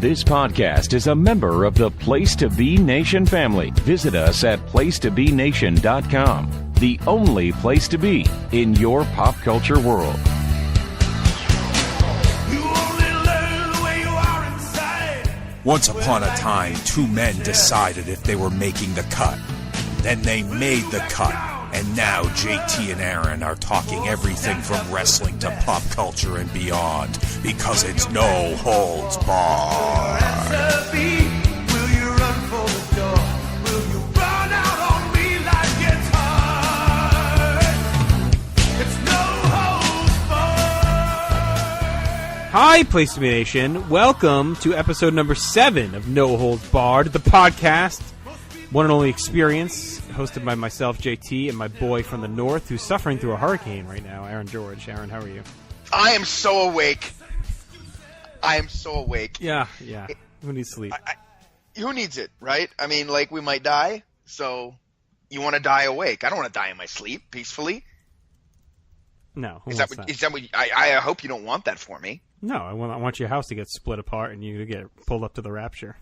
This podcast is a member of the Place to Be Nation family. Visit us at placetobenation.com, the only place to be in your pop culture world. Once upon a time, two men decided if they were making the cut. Then they made the cut. And now JT and Aaron are talking everything from wrestling to pop culture and beyond, because it's no holds barred. Hi, Place to Be Nation. Welcome to episode number 7 of No Holds Barred, the podcast, one and only experience, hosted by myself, JT, and my boy from the north, who's suffering through a hurricane right now, Aaron George. Aaron, how are you? I am so awake. Yeah. Who needs sleep? Who needs it, right? I mean, like, we might die, so you want to die awake. I don't want to die in my sleep peacefully. No. Is that what I hope you don't want that for me. No, I want your house to get split apart and you to get pulled up to the rapture.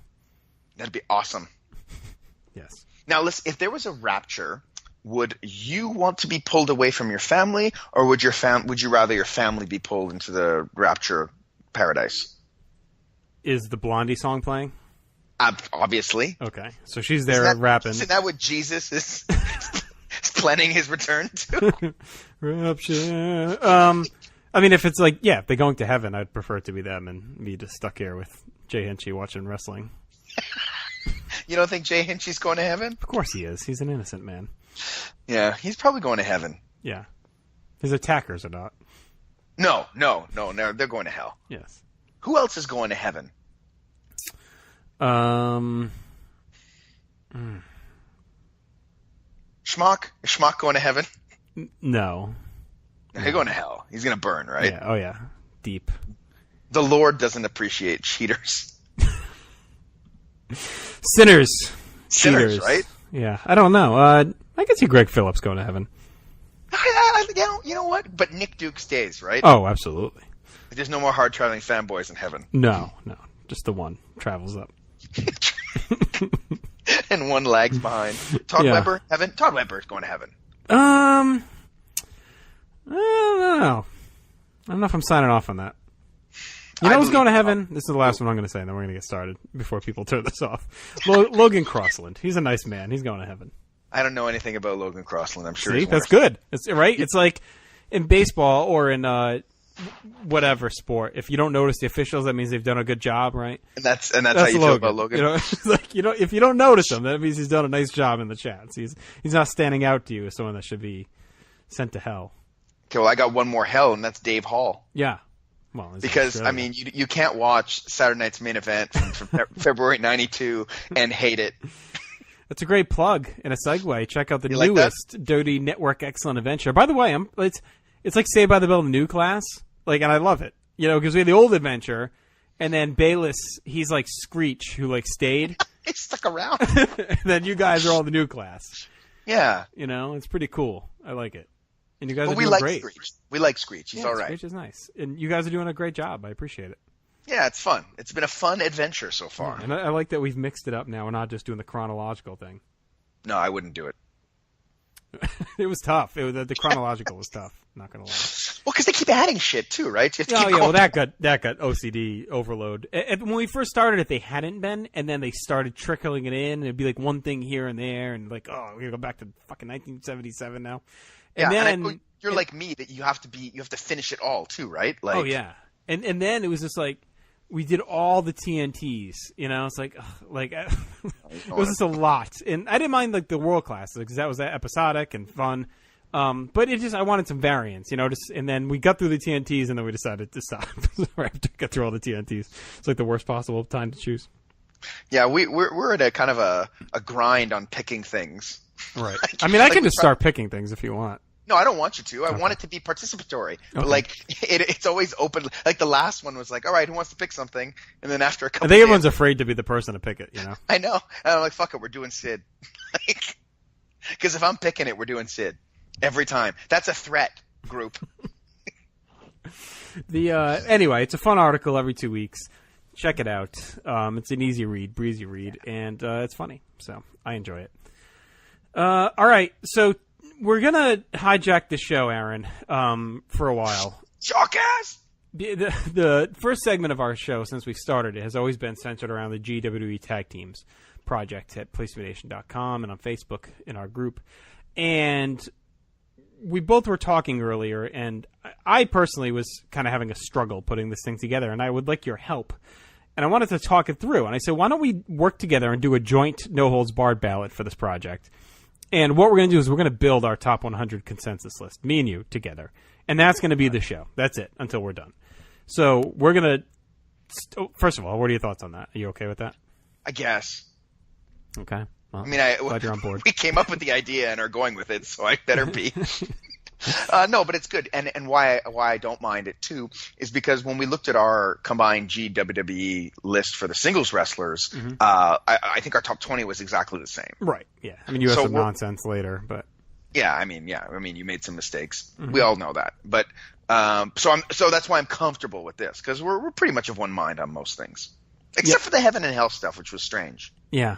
That'd be awesome. Yes. Now, listen, if there was a rapture, would you want to be pulled away from your family, or would you rather your family be pulled into the rapture paradise? Is the Blondie song playing? Obviously. Okay, so she's there rapping. Isn't that what Jesus is planning his return to? Rapture. I mean, if it's like, if they're going to heaven, I'd prefer it to be them and me just stuck here with Jay Hinchy watching wrestling. You don't think Jay Hinchy's going to heaven? Of course he is. He's an innocent man. Yeah, he's probably going to heaven. Yeah. His attackers are not. No, they're going to hell. Yes. Who else is going to heaven? Schmuck? Is Schmuck going to heaven? No. He's going to hell. He's going to burn, right? Yeah. Oh, yeah. Deep. The Lord doesn't appreciate cheaters. Sinners, cheaters, right? Yeah, I don't know. I can see Greg Phillips going to heaven. You know what? But Nick Duke stays, right? Oh, absolutely. There's no more hard-traveling fanboys in heaven. No. Just the one travels up. And one lags behind. Todd Webber, heaven? Todd Webber is going to heaven. I don't know. I don't know if I'm signing off on that. You know who's going to heaven? This is the last one I'm going to say, and then we're going to get started before people turn this off. Logan Crossland. He's a nice man. He's going to heaven. I don't know anything about Logan Crossland. I'm sure. See, that's good. Right? It's like in baseball or in whatever sport. If you don't notice the officials, that means they've done a good job, right? And that's how you feel about Logan. It's like, if you don't notice him, that means he's done a nice job in the chats. He's not standing out to you as someone that should be sent to hell. Okay, well, I got one more hell, and that's Dave Hall. Yeah. Well, because, I mean, you can't watch Saturday Night's Main Event from February 92 and hate it. That's a great plug and a segue. Check out the newest Doty Network Excellent Adventure. By the way, it's like Saved by the Bell in the new class, and I love it. Because we had the old adventure, and then Bayless, he's like Screech, who stayed. He stuck around. And then you guys are all the new class. Yeah. It's pretty cool. I like it. And you guys are doing great. Screech. We like Screech. He's all right. Screech is nice. And you guys are doing a great job. I appreciate it. Yeah, it's fun. It's been a fun adventure so far. Yeah, and I like that we've mixed it up now. We're not just doing the chronological thing. No, I wouldn't do it. It was tough. The chronological was tough. Not going to lie. Well, because they keep adding shit too, right? Well, that got OCD overload. And when we first started it, they hadn't been, and then they started trickling it in. And it'd be like one thing here and there, and we're going to go back to fucking 1977 now. And then you're like me that you have to finish it all too, right? Oh yeah, and then it was just like we did all the TNTs. It's it was just a lot, and I didn't mind the world class because that was episodic and fun. But I wanted some variance, and then we got through the TNTs and then we decided to stop. We have to get through all the TNTs. It's like the worst possible time to choose. Yeah, we're at a kind of a grind on picking things. Right. I mean, I can just start picking things if you want. No, I don't want you to. I want it to be participatory. Okay. But it's always open. Like the last one was like, all right, who wants to pick something? And then after a couple, I think everyone's afraid to be the person to pick it. I know. And I'm like, fuck it, we're doing Sid. Because if I'm picking it, we're doing Sid every time. That's a threat group. Anyway, it's a fun article every 2 weeks. Check it out. It's an easy read, breezy read, and it's funny. So I enjoy it. All right, so we're gonna hijack the show, Aaron, for a while. Jackass! The first segment of our show, since we started it, has always been centered around the GWWE Tag Teams project at PlayStation.com and on Facebook in our group. And we both were talking earlier, and I personally was kind of having a struggle putting this thing together, and I would like your help. And I wanted to talk it through. And I said, why don't we work together and do a joint no-holds-barred ballot for this project? And what we're going to do is we're going to build our top 100 consensus list, me and you, together. And that's going to be the show. That's it, until we're done. So we're going to... First of all, what are your thoughts on that? Are you okay with that? I guess. Okay. Well, I mean, glad you're on board. We came up with the idea and are going with it, so I better be. No, but it's good. And why I don't mind it, too, is because when we looked at our combined GWWE list for the singles wrestlers, I think our top 20 was exactly the same. Right, yeah. I mean, you have some nonsense later, but... Yeah, I mean, you made some mistakes. We all know that. But so that's why I'm comfortable with this, because we're pretty much of one mind on most things. Except for the heaven and hell stuff, which was strange. Yeah.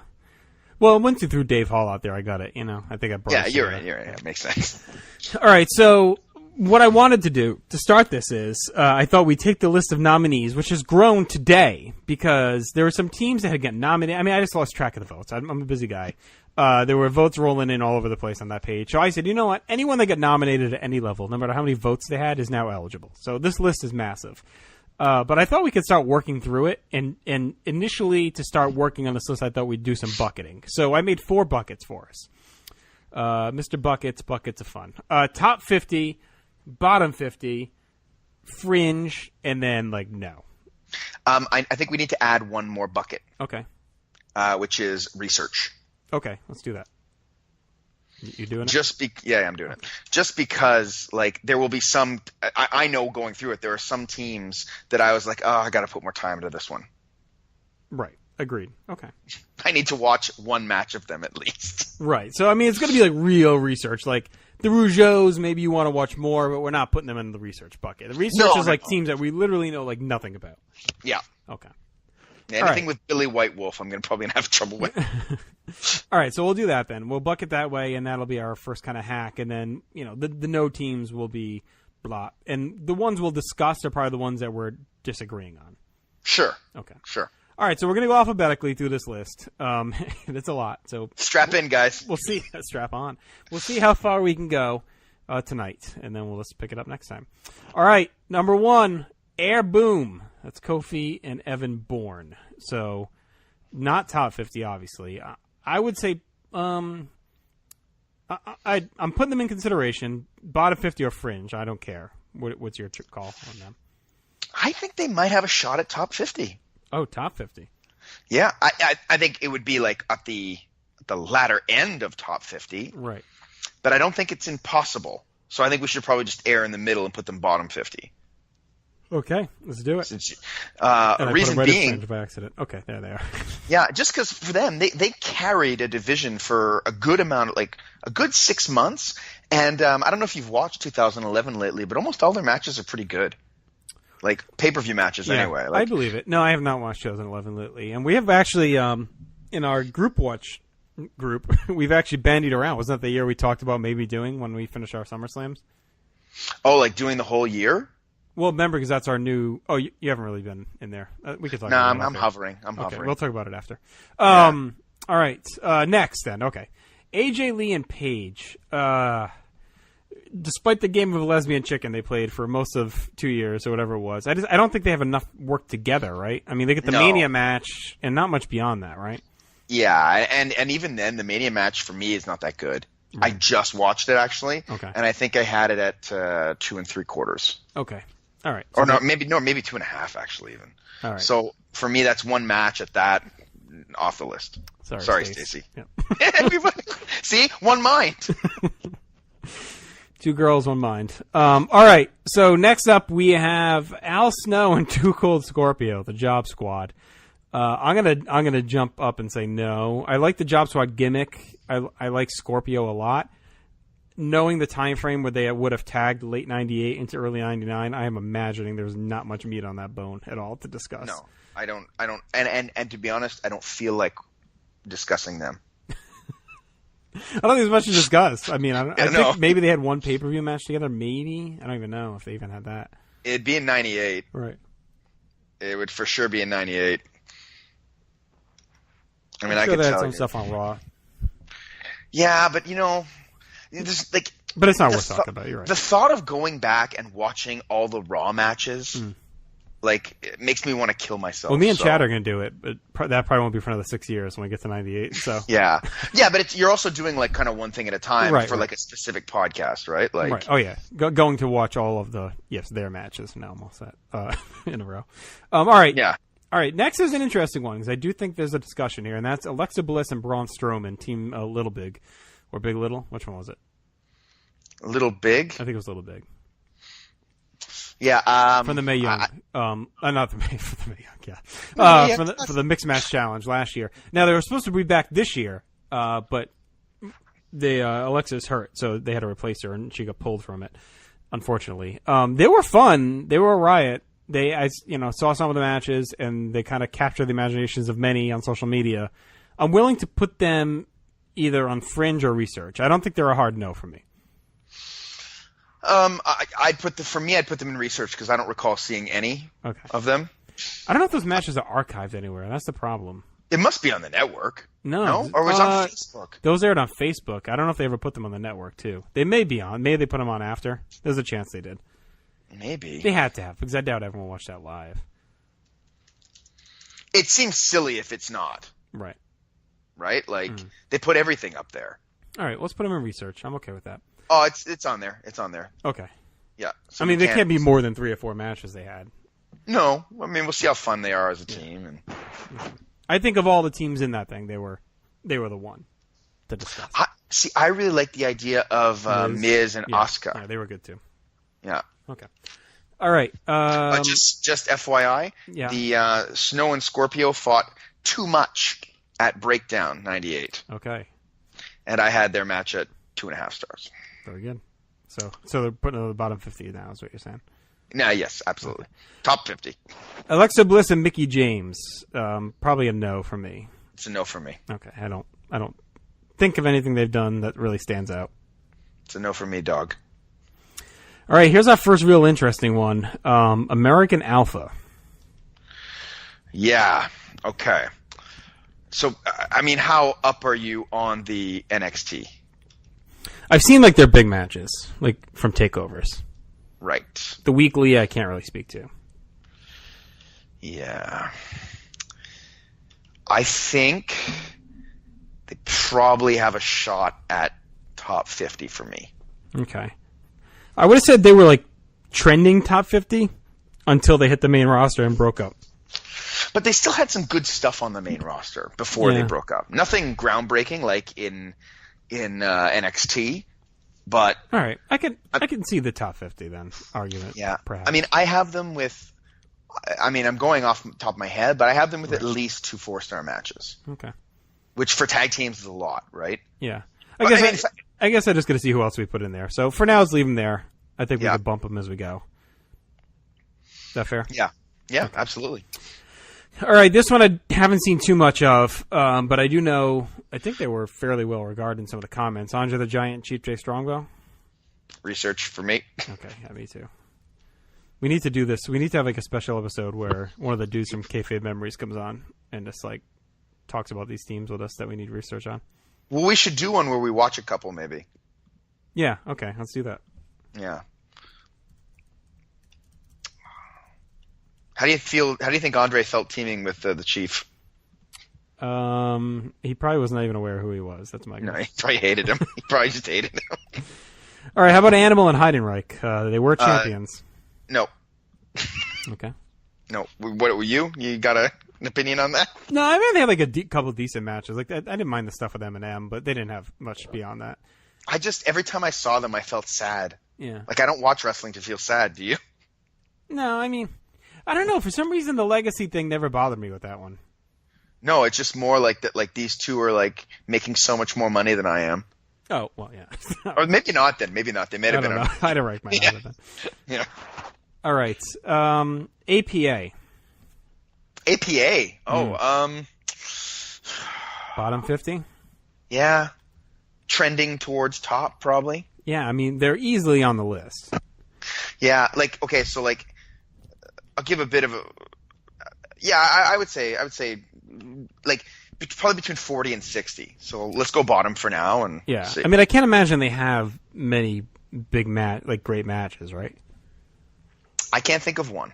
Well, once you threw Dave Hall out there, I got it. I think I brought it. Yeah, you're right. Yeah, makes sense. All right, so what I wanted to do to start this is I thought we'd take the list of nominees, which has grown today because there were some teams that had gotten nominated. I mean, I just lost track of the votes. I'm a busy guy. There were votes rolling in all over the place on that page. So I said, you know what? Anyone that got nominated at any level, no matter how many votes they had, is now eligible. So this list is massive. But I thought we could start working through it. And initially, to start working on this list, I thought we'd do some bucketing. So I made 4 buckets for us. Mr. Buckets of fun. Top 50, bottom 50, fringe, and then, no. I think we need to add one more bucket. Okay. Which is research. Okay, let's do that. You doing it? Yeah, I'm doing it. Just because, there will be some – I know going through it, there are some teams that I was like, oh, I got to put more time into this one. Right. Agreed. Okay. I need to watch one match of them at least. Right. So, I mean, it's going to be real research. The Rougeaus, maybe you want to watch more, but we're not putting them in the research bucket. The research is teams that we literally know nothing about. Yeah. Okay. Anything with Billy White Wolf, I'm probably going to have trouble with. All right, so we'll do that then. We'll bucket that way, and that'll be our first kind of hack. And then, the no teams will be blah. And the ones we'll discuss are probably the ones that we're disagreeing on. Sure. Okay. Sure. All right, so we're going to go alphabetically through this list. That's a lot. So strap in, guys. We'll see. Strap on. We'll see how far we can go tonight, and then we'll just pick it up next time. All right, number 1, Air Boom. That's Kofi and Evan Bourne. So not top 50, obviously. I would say I'm putting them in consideration. Bottom 50 or fringe. I don't care. What's your call on them? I think they might have a shot at top 50. Oh, top 50. Yeah, I think it would be at the latter end of top 50. Right. But I don't think it's impossible. So I think we should probably just err in the middle and put them bottom 50. Okay, let's do it. Reason being, by accident. Okay, there they are. Yeah, just because for them, they carried a division for a good amount, a good 6 months. And I don't know if you've watched 2011 lately, but almost all their matches are pretty good. Pay-per-view matches, anyway. I believe it. No, I have not watched 2011 lately, and we have actually in our group watch group, we've actually bandied around. Wasn't that the year we talked about maybe doing when we finish our SummerSlams? Oh, doing the whole year? Well, remember, because that's our new... Oh, you haven't really been in there. We could talk about it. No, I'm hovering. Okay, we'll talk about it after. All right. Next, then. Okay. AJ Lee and Paige. Despite the game of lesbian chicken they played for most of 2 years or whatever it was, I don't think they have enough work together, right? I mean, they get the Mania match and not much beyond that, right? Yeah, and even then, the Mania match for me is not that good. Right. I just watched it, actually. Okay. And I think I had it at 2 3/4. Okay. All right. So maybe 2.5 actually even. All right. So for me, that's one match at that off the list. Sorry, Stacey. Yep. Everybody, see, one mind. 2 girls, 1 mind. All right. So next up, we have Al Snow and Too Cold Scorpio, the Job Squad. I'm gonna jump up and say no. I like the Job Squad gimmick. I like Scorpio a lot. Knowing the time frame where they would have tagged late 98 into early 99, I am imagining there's not much meat on that bone at all to discuss. I don't, and to be honest, I don't feel like discussing them. I don't think there's much to discuss. I mean, I know. think maybe they had one pay-per-view match together. Maybe. I don't even know if they even had that. It'd be in '98. Right. It would for sure be in '98. I mean, I'm I sure could they had tell some you. stuff on Raw. Yeah, but you know, there's like. But it's not the worth talking about. You're right. The thought of going back and watching all the Raw matches, like, it makes me want to kill myself. Well, me and Chad are going to do it, but that probably won't be for another 6 years when we get to '98. So yeah, but you're also doing like kind of one thing at a time for like a specific podcast, right? Like, right. Oh yeah, going to watch all of their matches. Now I'm all set in a row. All right. Yeah. All right. Next is an interesting one because I do think there's a discussion here, and that's Alexa Bliss and Braun Strowman, Team Little Big or Big Little. Which one was it? Little Big. I think it was Little Big. Yeah. From the Mae Young. Not the Mae. For the Mae Young. Yeah. For the Mixed Match Challenge last year. Now they were supposed to be back this year, but Alexa's hurt, so they had to replace her, and she got pulled from it. Unfortunately, they were fun. They were a riot. I saw some of the matches, and they kind of captured the imaginations of many on social media. I'm willing to put them either on Fringe or Research. I don't think they're a hard no for me. I'd put them in Research because I don't recall seeing any of them. I don't know if those matches are archived anywhere. That's the problem. It must be on the network. No? Or was it on Facebook? Those aired on Facebook. I don't know if they ever put them on the network, too. They may be on. Maybe they put them on after. There's a chance they did. Maybe. They had to have, because I doubt everyone watched that live. It seems silly if it's not. Right. Right? Like, they put everything up there. All right, let's put them in Research. I'm okay with that. Oh, it's on there. It's on there. Okay. Yeah. So I mean, they can't be more than 3 or 4 matches they had. No. I mean, we'll see how fun they are as a team. And I think of all the teams in that thing, they were the one to discuss. I really like the idea of Miz and Asuka. Yeah, they were good too. Yeah. Okay. All right. Just FYI, the Snow and Scorpio fought too much at Breakdown '98. Okay. And I had their match at 2.5 stars. Very good. So they're putting it at the bottom 50 now, is what you're saying? Nah, yes, absolutely. Okay. Top 50. Alexa Bliss and Mickie James. Probably a no for me. It's a no for me. Okay. I don't think of anything they've done that really stands out. It's a no for me, dog. All right, here's our first real interesting one. American Alpha. Yeah. Okay. So, I mean, how up are you on the NXT? I've seen, like, their big matches, like, from takeovers. Right. The weekly, I can't really speak to. Yeah. I think they probably have a shot at top 50 for me. Okay. I would have said they were, like, trending top 50 until they hit the main roster and broke up. But they still had some good stuff on the main roster before they broke up. Nothing groundbreaking like in NXT, but all right, I can see the top 50 then argument. Yeah, perhaps. I mean, I have them with. I mean, I'm going off the top of my head, but I have them with at least 2 4-star matches. Okay. Which for tag teams is a lot, right? Yeah. I guess I'm just going to see who else we put in there. So for now, let's leave them there. I think we could bump them as we go. Is that fair? Yeah. Yeah, okay. Absolutely. All right, this one I haven't seen too much of, but I do know, I think they were fairly well regarded in some of the comments. Andre the Giant, Chief J Strongbow? Research for me. Okay, yeah, me too. We need to do this. We need to have like a special episode where one of the dudes from Kayfabe Memories comes on and just like talks about these teams with us that we need research on. Well, we should do one where we watch a couple, maybe. Yeah, okay, let's do that. Yeah. How do you think Andre felt teaming with the Chief? He probably was not even aware who he was. That's my guess. No, he probably hated him. He probably just hated him. All right, how about Animal and Heidenreich? They were champions. No. Okay. No. What were you? You got an opinion on that? No, I mean they had like a couple of decent matches. Like I didn't mind the stuff with M&M, but they didn't have much beyond that. Every time I saw them, I felt sad. Yeah. Like I don't watch wrestling to feel sad. Do you? No, I mean, I don't know. For some reason, the legacy thing never bothered me with that one. No, it's just more like that. Like these two are like making so much more money than I am. Oh well, yeah. Or maybe not. Then maybe not. They may have been. Heidenreich might have been. Yeah. All right. APA. APA. Bottom 50? Yeah. Trending towards top, probably. Yeah, I mean, they're easily on the list. Yeah, like, okay, so, like, I'll give a bit of a... Yeah, I would say, like, probably between 40 and 60. So let's go bottom for now and see. I mean, I can't imagine they have many great matches, right? I can't think of one.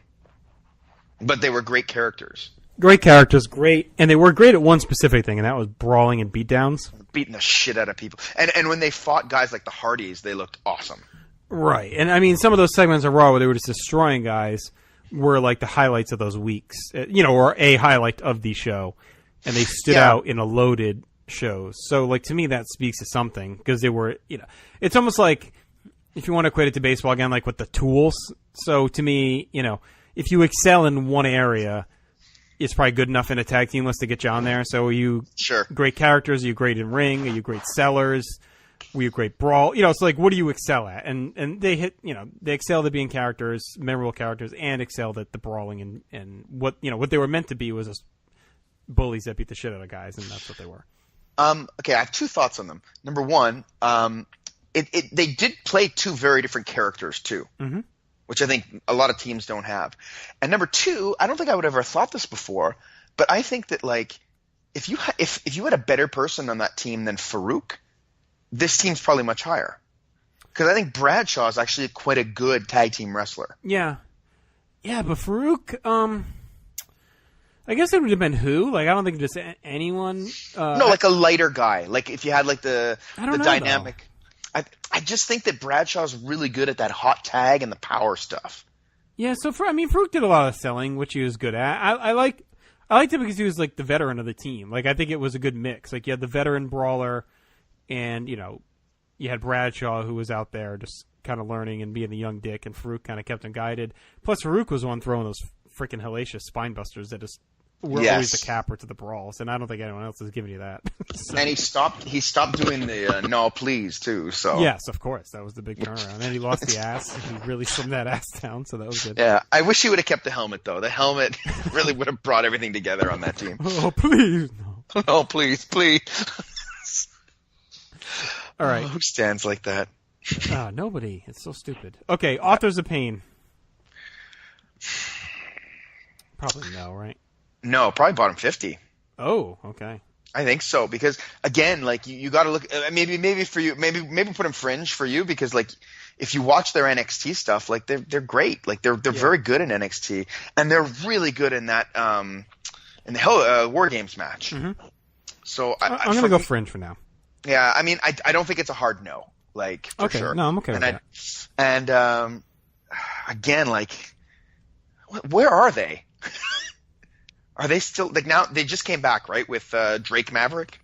But they were great characters. Great characters, great, and they were great at one specific thing, and that was brawling and beatdowns. Beating the shit out of people. And when they fought guys like the Hardys, they looked awesome. Right, and I mean, some of those segments of Raw where they were just destroying guys were like the highlights of those weeks, or a highlight of the show, and they stood out in a loaded shows. So, like, to me, that speaks to something, because they were, it's almost like, if you want to equate it to baseball again, like with the tools. So, to me, if you excel in one area, it's probably good enough in a tag team list to get you on there. So, are you great characters? Are you great in ring? Are you great sellers? Were you great brawl? It's like, what do you excel at? And they hit, they excelled at being characters, memorable characters, and excelled at the brawling and what they were meant to be was just bullies that beat the shit out of guys, and that's what they were. Okay, I have two thoughts on them. Number one, they did play two very different characters too, which I think a lot of teams don't have. And number two, I don't think I would have ever thought this before, but I think that, like, if you had a better person on that team than Farouk, this team's probably much higher. Because I think Bradshaw is actually quite a good tag team wrestler. Yeah, but Farouk, I guess it would have been who? Like, I don't think just anyone. No, like a lighter guy. Like, if you had, like, the dynamic. I just think that Bradshaw's really good at that hot tag and the power stuff. Yeah, so Farouk did a lot of selling, which he was good at. I liked it because he was, like, the veteran of the team. Like, I think it was a good mix. Like, you had the veteran brawler, and, you had Bradshaw, who was out there just kind of learning and being the young dick, and Farouk kind of kept him guided. Plus, Farouk was one throwing those freaking hellacious spine busters that just were always the capper to the brawls, and I don't think anyone else is giving you that. So. And he stopped doing the no please too. So yes, of course, that was the big turnaround. And then he lost the ass. He really slimmed that ass down, so that was good. Yeah, I wish he would have kept the helmet though. The helmet really would have brought everything together on that team. Oh please, no. Oh please. All right, who stands like that? Nobody. It's so stupid. Okay, Authors of Pain. Probably no, right? No, probably bottom 50. Oh, okay. I think so, because again, like, you got to look. Maybe for you, maybe put them fringe for you, because, like, if you watch their NXT stuff, like, they're great. Like, they're very good in NXT, and they're really good in that in the War Games match. Mm-hmm. So I'm gonna go fringe for now. Yeah, I mean, I don't think it's a hard no. Like, for sure. No, I'm okay with that. And again, like, where are they? Are they still, like, now they just came back, right, with Drake Maverick?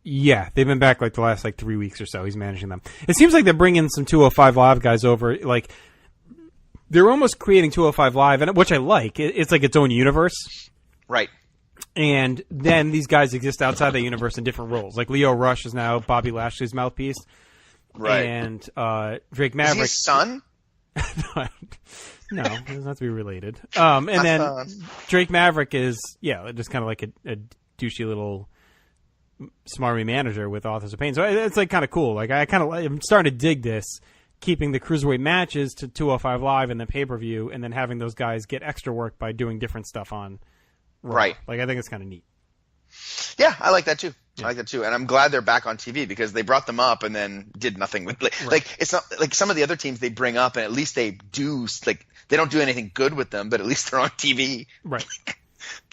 Yeah, they've been back like the last 3 weeks or so. He's managing them. It seems like they're bringing some 205 Live guys over. Like, they're almost creating 205 Live, and which I like. It's like its own universe, right? And then these guys exist outside the universe in different roles. Like Leo Rush is now Bobby Lashley's mouthpiece, right? And Drake Maverick, is he his son? No, it doesn't have to be related. And then Drake Maverick is, just kind of like a douchey little smarmy manager with Authors of Pain. So it's like kind of cool. Like, I'm starting to dig this, keeping the cruiserweight matches to 205 Live and then pay-per-view, and then having those guys get extra work by doing different stuff on Raw. Right. Like, I think it's kind of neat. Yeah, I like that too. Yeah. I like that too, and I'm glad they're back on TV, because they brought them up and then did nothing with. Like, it's not like some of the other teams they bring up, and at least they do, like, they don't do anything good with them, but at least they're on TV. Right.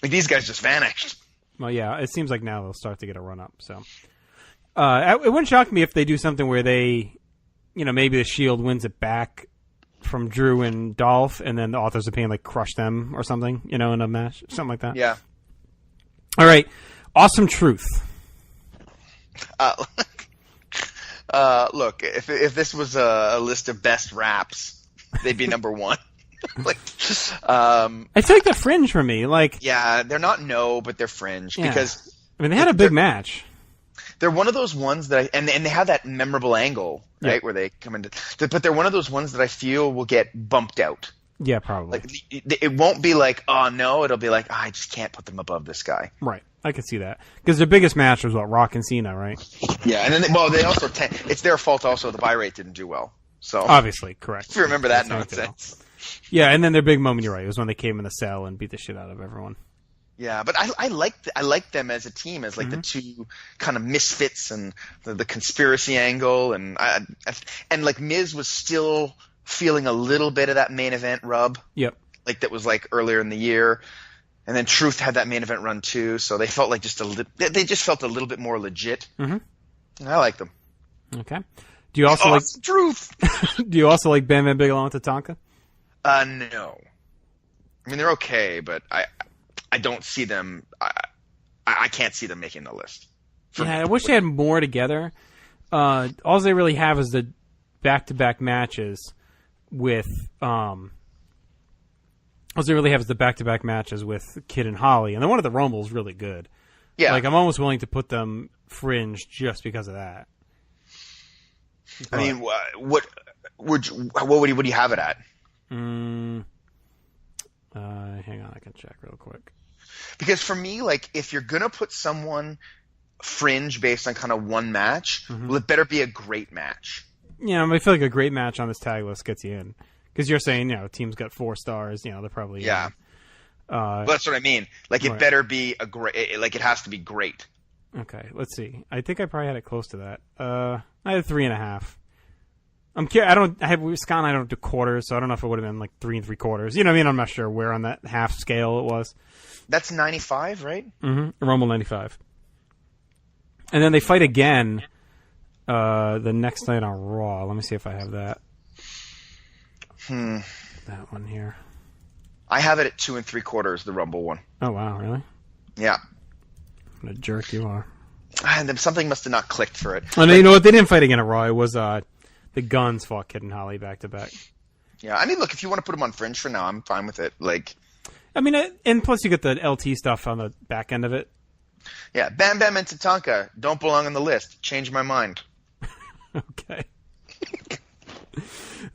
Like, these guys just vanished. Well, yeah, it seems like now they'll start to get a run up. So, it wouldn't shock me if they do something where they, maybe the Shield wins it back from Drew and Dolph, and then the Authors of Pain crush them or something, in a match, something like that. Yeah. All right, Awesome Truth. Look, if this was a list of best raps, they'd be number one. I feel like they're fringe for me. Yeah, they're not but they're fringe, because they had a big match. They're one of those ones that and they have that memorable angle, right, where they come into. But they're one of those ones that I feel will get bumped out. Yeah, probably. Like it won't be like, oh no, it'll be like, oh, I just can't put them above this guy. Right. I could see that. Because their biggest match was, what, Rock and Cena, right? Yeah, and then they also it's their fault also the buy rate didn't do well. So obviously, correct. If you remember that nonsense. Yeah, and then their big moment, you're right, it was when they came in the cell and beat the shit out of everyone. Yeah, but I like them as a team, as like the two kind of misfits, and the conspiracy angle, and like Miz was still feeling a little bit of that main event rub. Yep. Like that was like earlier in the year, and then Truth had that main event run too, so they felt like they just felt a little bit more legit. Mm-hmm. And I like them. Okay. Do you also like Truth? Do you also like Bam Bam Bigelow and Tatanka? No. I mean, they're okay, but I don't see them. I can't see them making the list. I wish they had more together. All they really have is the back-to-back matches with. All they really have is the back-to-back matches with Kid and Holly, and the one at the Rumble is really good. Yeah, like I'm almost willing to put them fringe just because of that. But, I mean, what would you have it at? Hang on, I can check real quick. Because for me, like, if you're gonna put someone fringe based on kind of one match, well, it better be a great match. Yeah, I feel like a great match on this tag list gets you in. Because you're saying, team's got 4 stars, they're probably yeah. Well, that's what I mean. Like, it better be a great. Like, it has to be great. Okay, let's see. I think I probably had it close to that. I had 3.5. Scott and I don't do quarters, so I don't know if it would have been like 3 3/4. You know what I mean? I'm not sure where on that half scale it was. That's 95, right? Mm-hmm. Rumble 95. And then they fight again the next night on Raw. Let me see if I have that. That one here. I have it at 2 3/4, the Rumble one. Oh, wow, really? Yeah. What a jerk you are. And then something must have not clicked for it. Oh, no, you know what? They didn't fight again at Raw. It was the Guns fought Kid and Holly back-to-back. Yeah, I mean, look, if you want to put them on fringe for now, I'm fine with it. Like, I mean, and plus you get the LT stuff on the back end of it. Yeah, Bam Bam and Tatanka don't belong on the list. Change my mind. Okay.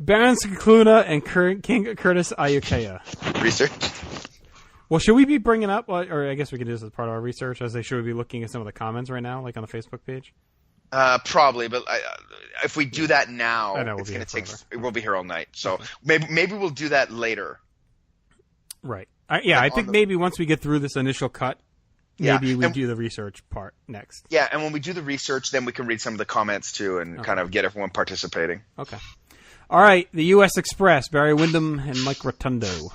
Baron Scicluna and King Curtis Ayukea. Research. Well, should we be bringing up, or I guess we can do this as part of our research, should we be looking at some of the comments right now, like on the Facebook page? Probably, but if we do that now, it's going to take. We'll be here all night, so maybe we'll do that later. Right. I think maybe once we get through this initial cut, maybe we do the research part next. Yeah, and when we do the research, then we can read some of the comments too, and kind of get everyone participating. Okay. All right, the U.S. Express, Barry Windham and Mike Rotundo.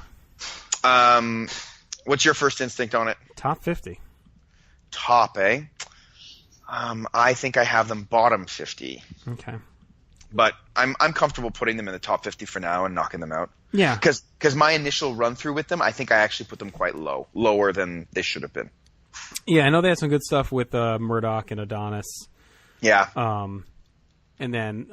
What's your first instinct on it? Top 50. Top, eh? I think I have them bottom 50. Okay. But I'm comfortable putting them in the top 50 for now and knocking them out. Yeah. Because my initial run through with them, I think I actually put them quite low, lower than they should have been. Yeah, I know they had some good stuff with Murdoch and Adonis. Yeah. And then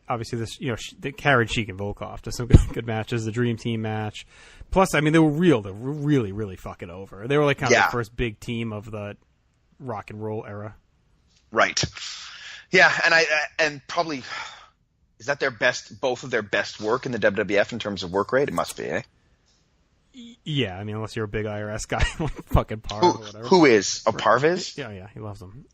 obviously this, they carried Sheik and Volkov to some good matches. The Dream Team match. Plus, I mean, they were real. They were really, really fucking over. They were like kind of the first big team of the rock and roll era. Right. Yeah, and probably is that both of their best work in the WWF in terms of work rate? It must be, eh? Yeah, I mean, unless you're a big IRS guy, fucking Parv or whatever. Who is? Oh, Parv is? Yeah, he loves them.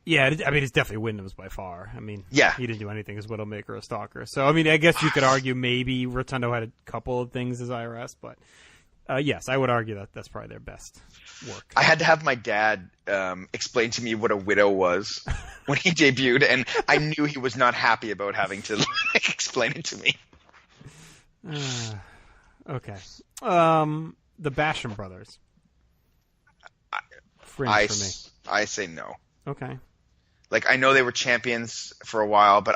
Yeah, I mean, it's definitely Wyndham's by far. I mean, he didn't do anything as Widowmaker or Stalker. So, I mean, I guess you could argue maybe Rotundo had a couple of things as IRS, but yes, I would argue that that's probably their best work. I had to have my dad explain to me what a widow was when he debuted, and I knew he was not happy about having to explain it to me. Okay. The Basham brothers. Fringe for me. I say no. Okay. Like, I know they were champions for a while, but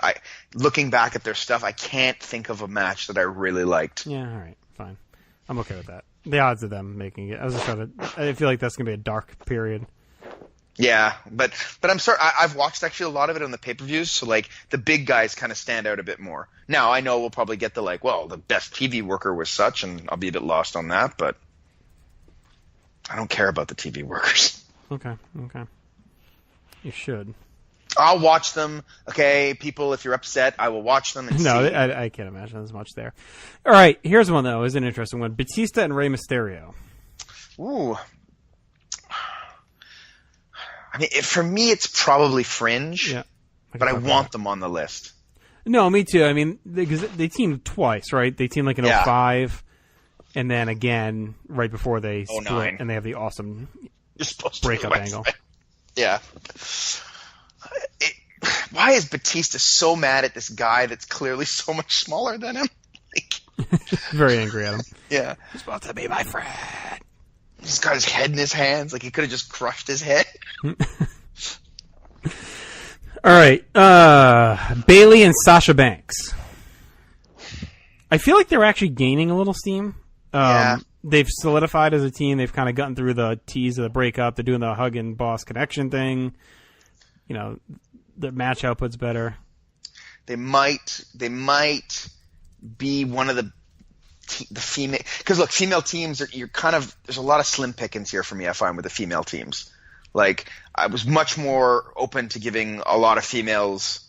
looking back at their stuff, I can't think of a match that I really liked. Yeah, all right, fine. I'm okay with that. The odds of them making it, I feel like that's going to be a dark period. Yeah, but I'm sorry, I've watched actually a lot of it on the pay-per-views, so like the big guys kind of stand out a bit more. Now, I know we'll probably get the best TV worker was such, and I'll be a bit lost on that, but I don't care about the TV workers. Okay. You should. I'll watch them. Okay, people, if you're upset, I will watch them and No, see. I can't imagine there's much there. All right, here's one, though. Is an interesting one. Batista and Rey Mysterio. Ooh. I mean, for me, it's probably Fringe, Yeah. but I want them on the list. No, me too. I mean, because they teamed twice, right? They teamed like in Yeah. 05, and then again right before they split, 09. and they have the awesome You're supposed breakup to angle. Yeah. Why is Batista so mad at this guy that's clearly so much smaller than him? Very angry at him. Yeah. You're supposed to be my friend. He's got his head in his hands. Like, he could have just crushed his head. All right, Bayley and Sasha Banks. I feel like they're actually gaining a little steam. Yeah. They've solidified as a team. They've kind of gotten through the tease of the breakup. They're doing the hug and boss connection thing. You know, the match output's better. They might be one of the female, because look, female teams there's a lot of slim pickings here for me. I find with the female teams, like I was much more open to giving a lot of females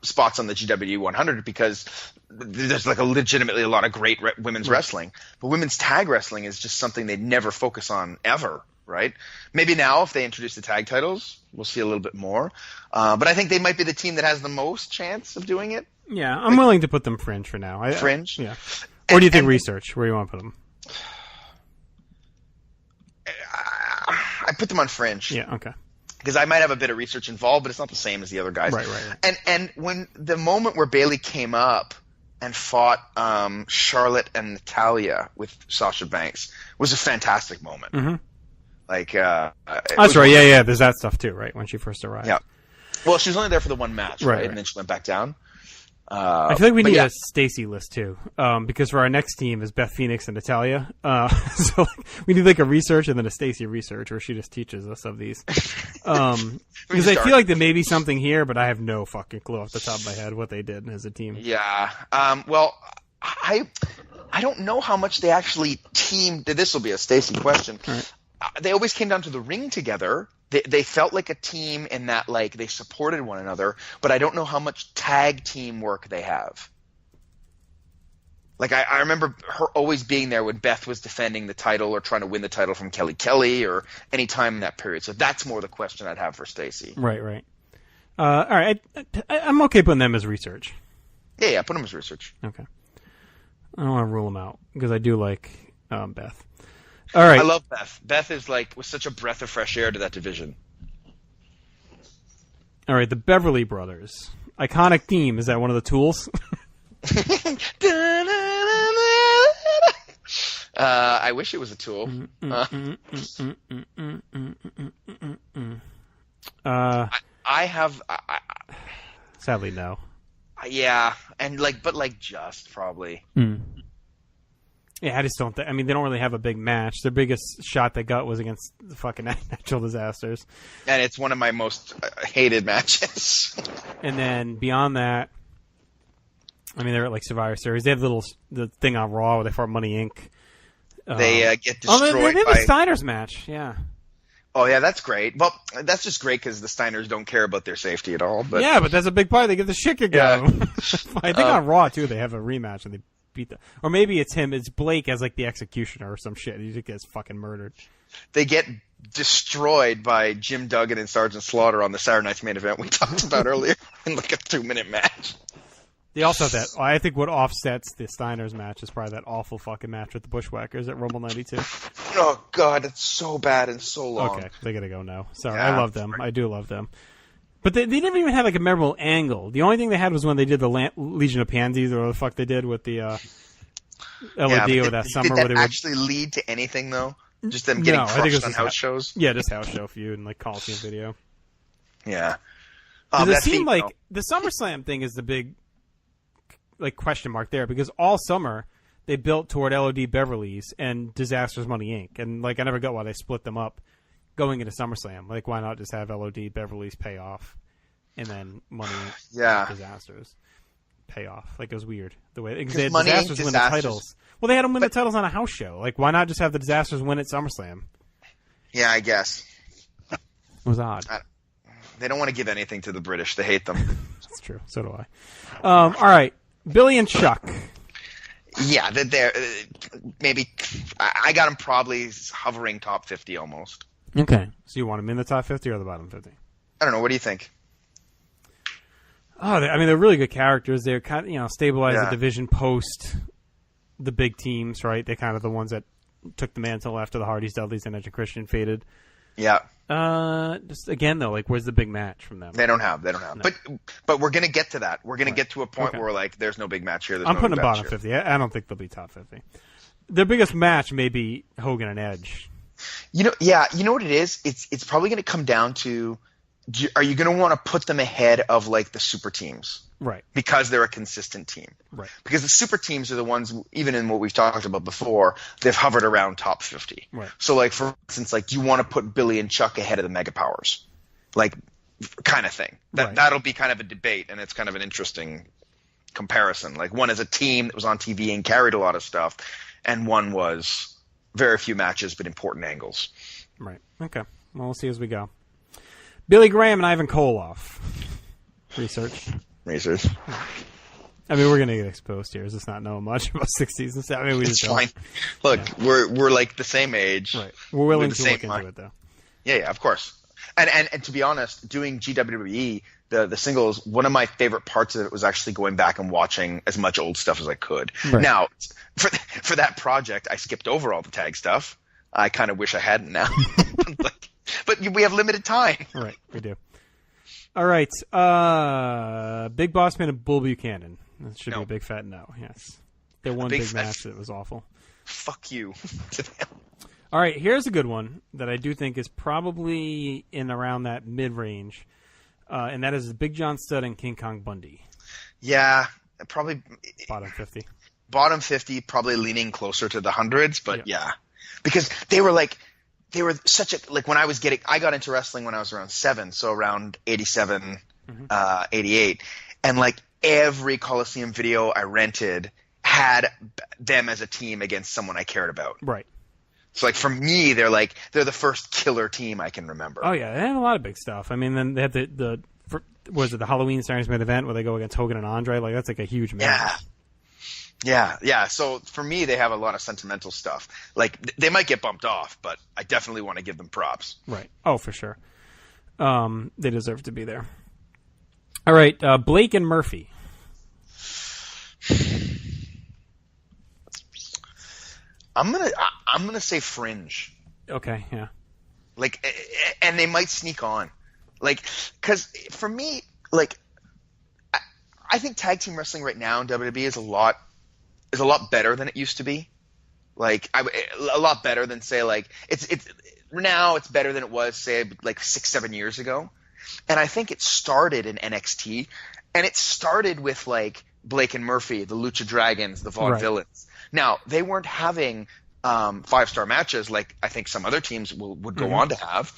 spots on the GWWE 100 because there's like legitimately a lot of great women's wrestling, but women's tag wrestling is just something they never focus on ever. Right? Maybe now if they introduce the tag titles, we'll see a little bit more. But I think they might be the team that has the most chance of doing it. Yeah, I'm willing to put them Fringe for now. Fringe? Yeah. Or do you think Research? Where do you want to put them? I put them on Fringe. Yeah, okay. Because I might have a bit of research involved, but it's not the same as the other guys. Right. And when the moment where Bayley came up and fought Charlotte and Natalya with Sasha Banks was a fantastic moment. Mm-hmm. Like, that's right. Yeah. There's that stuff too, right? When she first arrived. Yeah. Well, she was only there for the one match, right? And then she went back down. I feel like we need a Stacy list too, because for our next team is Beth Phoenix and Natalya. So we need like a research and then a Stacy research where she just teaches us of these. Because I feel like there may be something here, but I have no fucking clue off the top of my head what they did as a team. Yeah. Well, I don't know how much they actually teamed. This will be a Stacy question. Right. They always came down to the ring together. They felt like a team in that, like, they supported one another, but I don't know how much tag team work they have. Like, I remember her always being there when Beth was defending the title or trying to win the title from Kelly Kelly or any time in that period. So that's more the question I'd have for Stacy. Right. All right. I'm okay putting them as research. Yeah, put them as research. Okay. I don't want to rule them out because I do like Beth. All right. I love Beth. Beth was such a breath of fresh air to that division. All right, the Beverly Brothers. Iconic theme. Is that one of the tools? I wish it was a tool. I have. Sadly, no. Yeah, and just probably. Yeah, I just don't think. I mean, they don't really have a big match. Their biggest shot they got was against the fucking Natural Disasters. And it's one of my most hated matches. And then beyond that, I mean, they're at like Survivor Series. They have the thing on Raw where they fought Money Inc. They get destroyed they have by the Steiners match. Yeah. Oh yeah, that's great. Well, that's just great because the Steiners don't care about their safety at all. But yeah, but that's a big part. They get the shit kicked out of them. I think on Raw too, they have a rematch and they beat them. Or maybe it's him. It's Blake as like the executioner or some shit. He just gets fucking murdered. They get destroyed by Jim Duggan and Sergeant Slaughter on the Saturday Night's Main Event we talked about earlier in like a 2-minute match. They also have that. I think what offsets the Steiners match is probably that awful fucking match with the Bushwhackers at Rumble 92. Oh god, it's so bad and so long. Okay, they gotta go now. Sorry, Yeah, I love them. I do love them. But they never even had like a memorable angle. The only thing they had was when they did the Legion of Pansies or whatever the fuck they did with the LOD or that summer. Did where that they actually lead to anything though? Just them getting crushed on house shows? Yeah, just house show feud and like Coliseum video. Yeah. It seemed like the SummerSlam thing is the big like question mark there because all summer they built toward LOD Beverly's and Disasters Money Inc. And like I never got why they split them up going into SummerSlam. Like why not just have LOD Beverly's pay off and then Money Inc. Disasters pay off? Like it was weird the way because they had Disasters win the titles. Well, they had them win the titles on a house show. Like why not just have the Disasters win at SummerSlam? Yeah, I guess. It was odd. They don't want to give anything to the British. They hate them. That's true. So do I. All right. Billy and Chuck. Yeah, they're maybe. I got them probably hovering top 50 almost. Okay. So you want them in the top 50 or the bottom 50? I don't know. What do you think? Oh, they're really good characters. They're kind of, stabilize Yeah. the division post the big teams, right? They're kind of the ones that took the mantle after the Hardys, Dudleys, and Edge and Christian faded. Yeah. Just again though, where's the big match from them? They don't have. No. But we're gonna get to that. We're gonna get to a point Okay. where there's no big match here. I'm putting them bottom 50. I don't think they'll be top 50. Their biggest match may be Hogan and Edge. You know what it is? It's probably gonna come down to, are you gonna want to put them ahead of the super teams? Right. Because they're a consistent team. Right. Because the super teams are the ones, even in what we've talked about before, they've hovered around top 50. Right. So, for instance, do you want to put Billy and Chuck ahead of the Mega Powers? Kind of thing. Right. That'll be kind of a debate, and it's kind of an interesting comparison. One is a team that was on TV and carried a lot of stuff, and one was very few matches but important angles. Right. Okay. Well, we'll see as we go. Billy Graham and Ivan Koloff. Research. I mean, we're gonna get exposed here. Is this not knowing much about 60s and stuff? I mean, we It's just don't. fine. Look, we're the same age. Right. We're willing the to same look into mind. it, though. Yeah, of course. And to be honest, doing GWWE, the singles, one of my favorite parts of it was actually going back and watching as much old stuff as I could. Right. Now, for that project, I skipped over all the tag stuff. I kind of wish I hadn't now. But we have limited time. Right. We do. All right. Big Boss Man and Bull Buchanan. That should be No. a big fat no. Yes. Their one big big fat- match that was awful. Fuck you to them. All right, here's a good one that I do think is probably in around that mid-range, and that is Big John Studd and King Kong Bundy. Yeah, probably Bottom 50. bottom 50, probably leaning closer to the hundreds, but yeah. Because they were such a, when I got into wrestling when I was around 7, so around 87, 88, and every Coliseum video I rented had them as a team against someone I cared about. Right. So for me, they're the first killer team I can remember. Oh yeah, they had a lot of big stuff. I mean, then they had the Halloween Stars Main event where they go against Hogan and Andre? That's a huge match. Yeah. So for me, they have a lot of sentimental stuff. They might get bumped off, but I definitely want to give them props. Right. Oh, for sure. They deserve to be there. All right, Blake and Murphy. I'm gonna say fringe. Okay, yeah. And they might sneak on, because for me, I think tag team wrestling right now in WWE is a lot better than it used to be. A lot better than say it's now it's better than it was say 6-7 years ago, and I think it started in NXT, and it started with Blake and Murphy, the Lucha Dragons, the Vaudevillains. Now, they weren't having 5-star matches like I think some other teams would go on to have,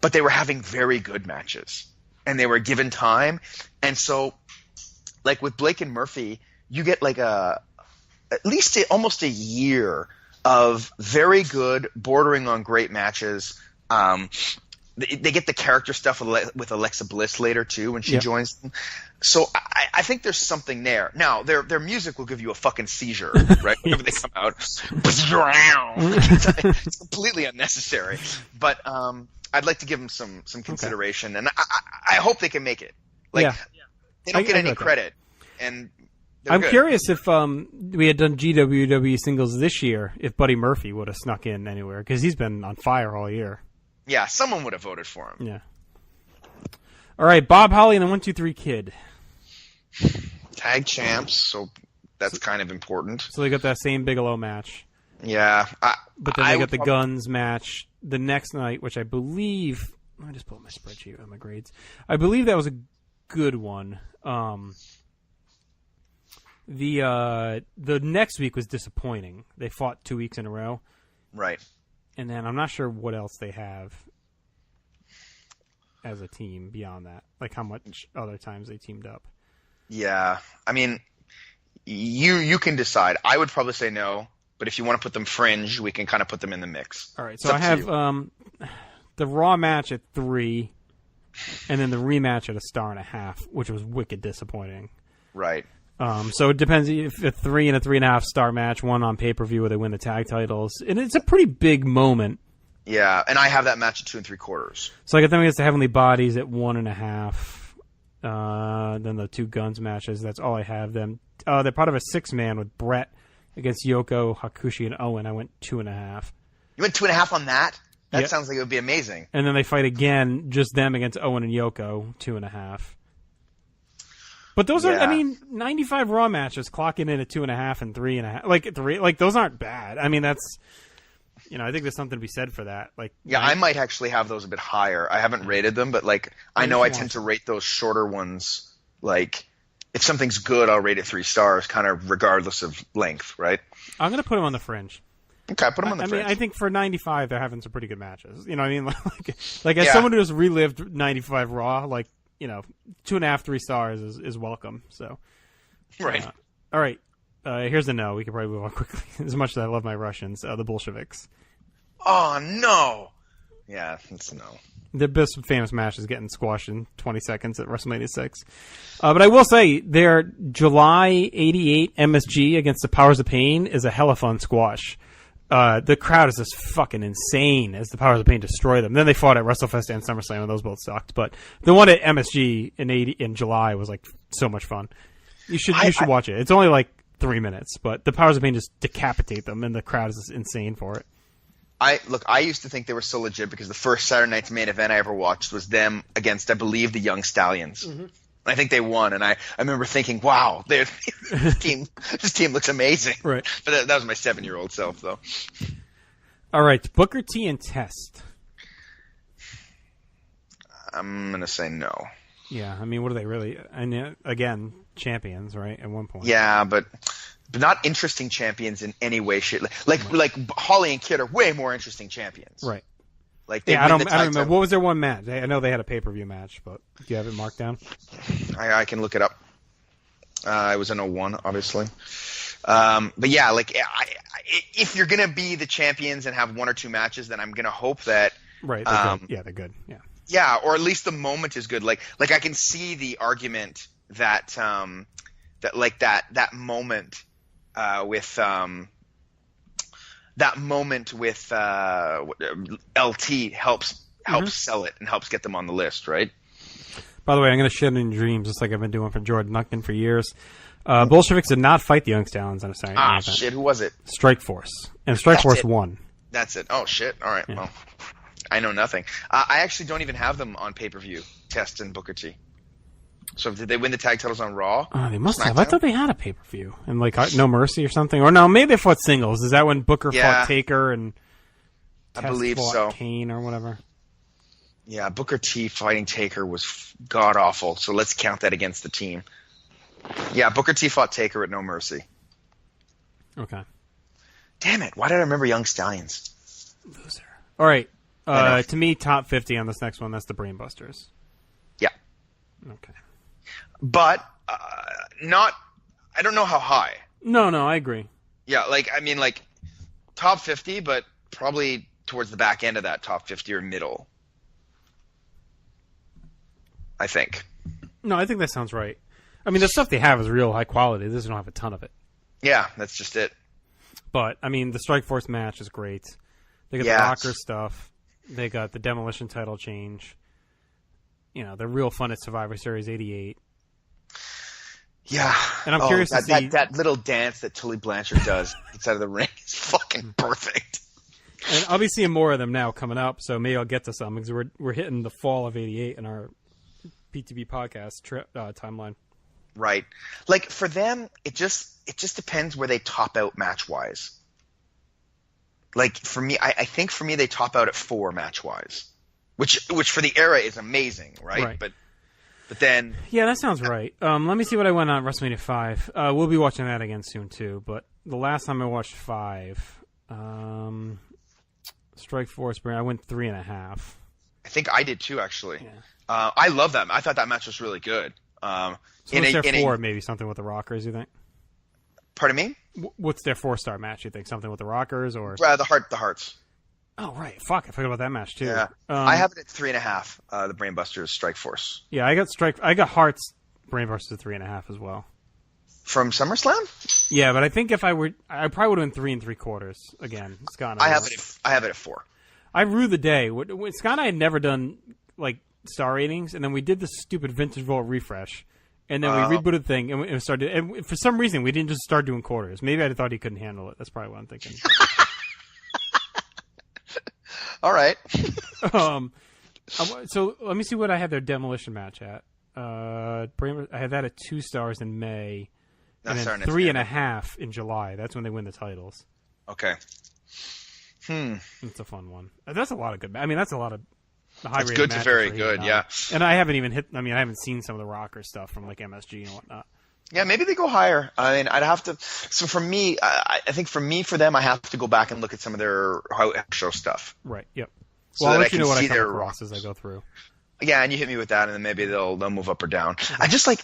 but they were having very good matches, and they were given time. And so, with Blake and Murphy, you get at least almost a year of very good, bordering on great matches. They get the character stuff with Alexa Bliss later too when she joins them. So I think there's something there. Now their music will give you a fucking seizure, right? Whenever they come out, it's completely unnecessary. But I'd like to give them some consideration, and I hope they can make it. They don't get any credit, and I'm curious if we had done GWWE singles this year, if Buddy Murphy would have snuck in anywhere, because he's been on fire all year. Yeah, someone would have voted for him. Yeah. All right, Bob Holly and the 1-2-3 Kid. Tag champs, so that's kind of important. So they got that same Bigelow match. Yeah. But then they got the Guns match the next night, which I believe... Let me just pull up my spreadsheet on my grades. I believe that was a good one. The next week was disappointing. They fought 2 weeks in a row. Right. And then I'm not sure what else they have as a team beyond that. How much other times they teamed up. Yeah. I mean, you can decide. I would probably say no, but if you want to put them fringe, we can kind of put them in the mix. All right. So I have the Raw match at 3 and then the rematch at 1.5 stars, which was wicked disappointing. Right. So it depends if a 3 and a 3.5 star match, one on pay-per-view where they win the tag titles. And it's a pretty big moment. Yeah, and I have that match at 2 3/4. So I got them against the Heavenly Bodies at 1.5. Then the 2 Guns matches. That's all I have them. They're part of a 6-man with Brett against Yoko, Hakushi, and Owen. I went 2.5. You went 2.5 on that? That Yep. sounds like it would be amazing. And then they fight again, just them against Owen and Yoko, 2.5. But those are, Yeah. 95 Raw matches clocking in at 2.5 and 3.5. Like those aren't bad. I mean, that's, I think there's something to be said for that. Yeah, I might actually have those a bit higher. I haven't rated them, but I know I tend to rate those shorter ones. Like, if something's good, I'll rate it 3 stars, kind of regardless of length, right? I'm going to put them on the fringe. Okay, put them on the fringe. I think for 95, they're having some pretty good matches. You know what I mean? As someone who has relived 95 Raw, 2.5, 3 stars is welcome. So, right. All right. Here's a no. We can probably move on quickly. As much as I love my Russians, the Bolsheviks. Oh, no. Yeah, it's a no. Their best famous match is getting squashed in 20 seconds at WrestleMania 6. But I will say, their July 88 MSG against the Powers of Pain is a hella fun squash. The crowd is just fucking insane as the Powers of Pain destroy them. Then they fought at WrestleFest and SummerSlam, and those both sucked. But the one at MSG in July was so much fun. You should watch it. It's only 3 minutes, but the Powers of Pain just decapitate them, and the crowd is insane for it. I used to think they were so legit because the first Saturday Night's Main Event I ever watched was them against, I believe, the Young Stallions. Mm-hmm. I think they won, and I remember thinking, wow, this team looks amazing. Right. But that was my 7-year-old self, though. All right, Booker T and Test. I'm going to say no. Yeah, what are they really? And again, champions, right, at one point. Yeah, but not interesting champions in any way, shape. Like Holly and Kid are way more interesting champions. Right. I don't remember. What was their one match? I know they had a pay-per-view match, but do you have it marked down? I can look it up. It was an 01, obviously. But yeah, if you're gonna be the champions and have 1 or 2 matches, then I'm gonna hope that. Right. They're good. Yeah, they're good. Yeah. Yeah, or at least the moment is good. Like I can see the argument that that moment with. That moment with LT helps sell it and helps get them on the list, right? By the way, I'm going to shit in dreams just like I've been doing for Jordan Nuckman for years. Bolsheviks did not fight the Young Stallions on a Saturday night event. Shit, who was it? Strike Force. And Strike Force won. That's it. Oh, shit. All right, well, I know nothing. I actually don't even have them on pay-per-view, Test and Booker T. So did they win the tag titles on Raw? Oh, they must have. I thought they had a pay-per-view. And No Mercy or something. Or no, maybe they fought singles. Is that when Booker fought Taker and Test I believe fought so. Kane or whatever? Yeah, Booker T fighting Taker was god-awful, so let's count that against the team. Yeah, Booker T fought Taker at No Mercy. Okay. Damn it, why did I remember Young Stallions? Loser. All right. To me, top 50 on this next one, that's the Brainbusters. Yeah. Okay. But not. I don't know how high. No, I agree. Yeah, top 50, but probably towards the back end of that top 50 or middle. I think. No, I think that sounds right. The stuff they have is real high quality. They just don't have a ton of it. Yeah, that's just it. But the Strike Force match is great. They got the Rocker stuff. They got the Demolition title change. They're real fun at Survivor Series 88. Yeah. And I'm curious to see... That little dance that Tully Blanchard does inside of the ring is fucking perfect. And I'll be seeing more of them now coming up, so maybe I'll get to some, because we're hitting the fall of 88 in our PTB podcast timeline. Right. For them, it just depends where they top out match-wise. For me, I think for me they top out at 4 match-wise. Which for the era is amazing, right? But then... Yeah, that sounds right. Let me see what I went on WrestleMania 5. We'll be watching that again soon, too. But the last time I watched 5, Strike Force, I went 3.5. I think I did, too, actually. Yeah. I love that. I thought that match was really good. So what's their 4, maybe something with the Rockers, you think? Pardon me? What's their 4-star match, you think? Something with the Rockers or... The Hearts. Oh, right. Fuck, I forgot about that match, too. Yeah. I have it at 3.5, the Brainbusters Strike Force. Yeah, I got Hearts Brainbusters at 3.5 as well. From SummerSlam? Yeah, but I think if I probably would have been 3 3/4 again. Scott and I have it at 4. I rue the day. Scott and I had never done, like, star ratings, and then we did this stupid Vintage Vault refresh, and then we rebooted the thing, and we started. And for some reason, we didn't just start doing quarters. Maybe I thought he couldn't handle it. That's probably what I'm thinking. All right. So let me see what I had their demolition match at. I had that at 2 stars in May, and then 3.5 in July. That's when they win the titles. Okay. It's a fun one. That's a lot of good. I mean, that's a lot of high rated. It's good to very good, yeah. And I haven't even I haven't seen some of the rocker stuff from like MSG and whatnot. Yeah, maybe they go higher. I mean, I'd have to. So for me, I think for them, I have to go back and look at some of their house show stuff. Right. Yep. So well, I'll that let you know what I come their across as I go through. Yeah, and you hit me with that, and then maybe they'll move up or down. I just I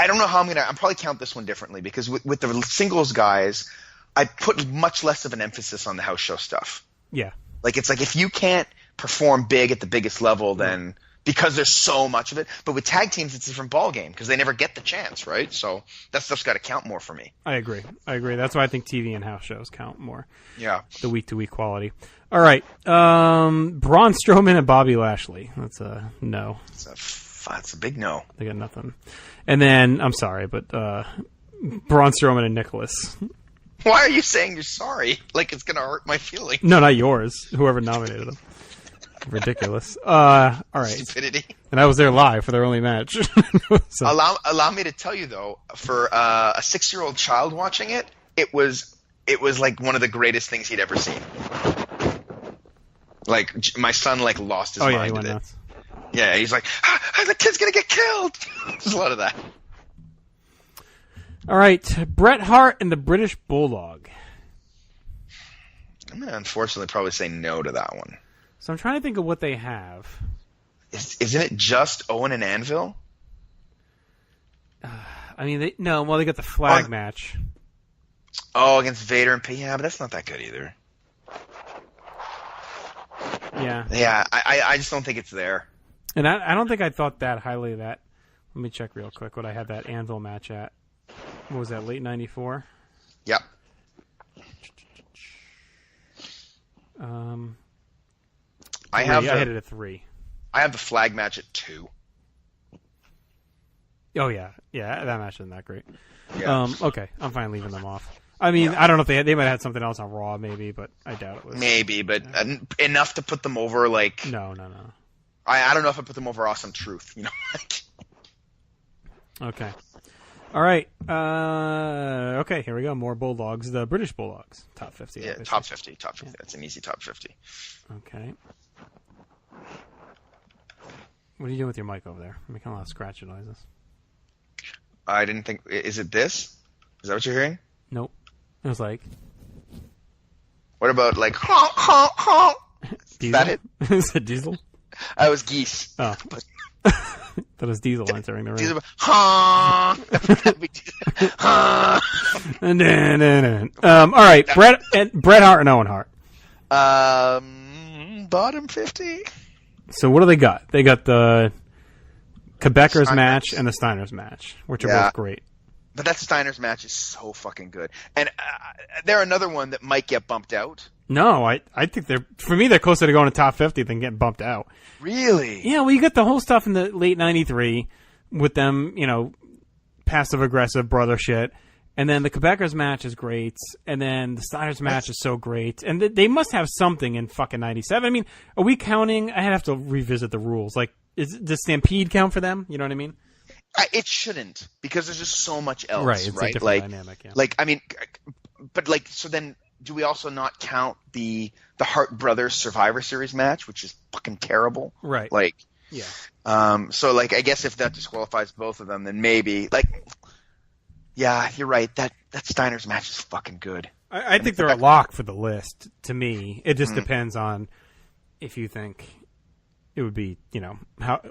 don't know how I'm probably count this one differently because with the singles guys, I put much less of an emphasis on the house show stuff. Yeah. Like it's like if you can't perform big at the biggest level, then because there's so much of it. But with tag teams, it's a different ballgame because they never get the chance, right? So that stuff's got to count more for me. I agree. That's why I think TV and house shows count more. Yeah. The week-to-week quality. All right. Braun Strowman and Bobby Lashley. That's a no. It's a big no. They got nothing. And then, I'm sorry, but Braun Strowman and Nicholas. Why are you saying you're sorry? Like it's going to hurt my feelings. No, not yours. Whoever nominated them. Ridiculous. All right. Stupidity. And I was there live for their only match. So. Allow me to tell you though, for a 6-year-old child watching it, it was like one of the greatest things he'd ever seen. Like my son lost his mind with it. Nuts. Yeah, he's like, the kid's gonna get killed. There's a lot of that. All right, Bret Hart and the British Bulldog. I'm gonna unfortunately probably say no to that one. So I'm trying to think of what they have. Isn't it just Owen and Anvil? They got the flag match. Oh, against Vader and P. Yeah, but that's not that good either. Yeah. Yeah, I just don't think it's there. And I don't think I thought that highly of that. Let me check real quick what I had that Anvil match at. What was that, late 94? Yep. I had it at 3. I have the flag match at 2. Oh yeah, that match isn't that great. Yeah. Okay, I'm fine leaving them off. I mean, yeah. I don't know if they might have had something else on Raw, maybe, but I doubt it was. Maybe, but enough to put them over. Like no. I don't know if I put them over Awesome Truth. You know. Okay. All right. Okay, here we go. More Bulldogs. The British Bulldogs. Top 50. Yeah, top 50. Top 50. That's an easy top 50. Okay. What are you doing with your mic over there? I'm making a lot of scratching noises. I didn't think... Is it this? Is that what you're hearing? Nope. It was like... What about like... Honk, honk, honk? Is that it? Is it Diesel? I was Geese. Oh. That was Diesel entering the ring. Diesel, honk! All right, Bret Hart and Owen Hart. Bottom 50. So what do they got? They got the Quebecers match and the Steiners match, which are both great. But that Steiners match is so fucking good. And they're another one that might get bumped out. No, I think they're closer to going to top 50 than getting bumped out. Really? Yeah, well, you got the whole stuff in the late 93 with them, passive-aggressive brother shit. And then the Quebecers match is great. And then the Steiners match is so great. And they must have something in fucking 97. I mean, are we counting? I'd have to revisit the rules. Like, does Stampede count for them? You know what I mean? It shouldn't, because there's just so much else, right? It's a different dynamic, yeah. So then do we also not count the Hart Brothers Survivor Series match, which is fucking terrible? Right. Yeah. So I guess if that disqualifies both of them, then maybe yeah, you're right. That Steiners match is fucking good. I think they're a lock for the list. To me, it just depends on if you think it would be,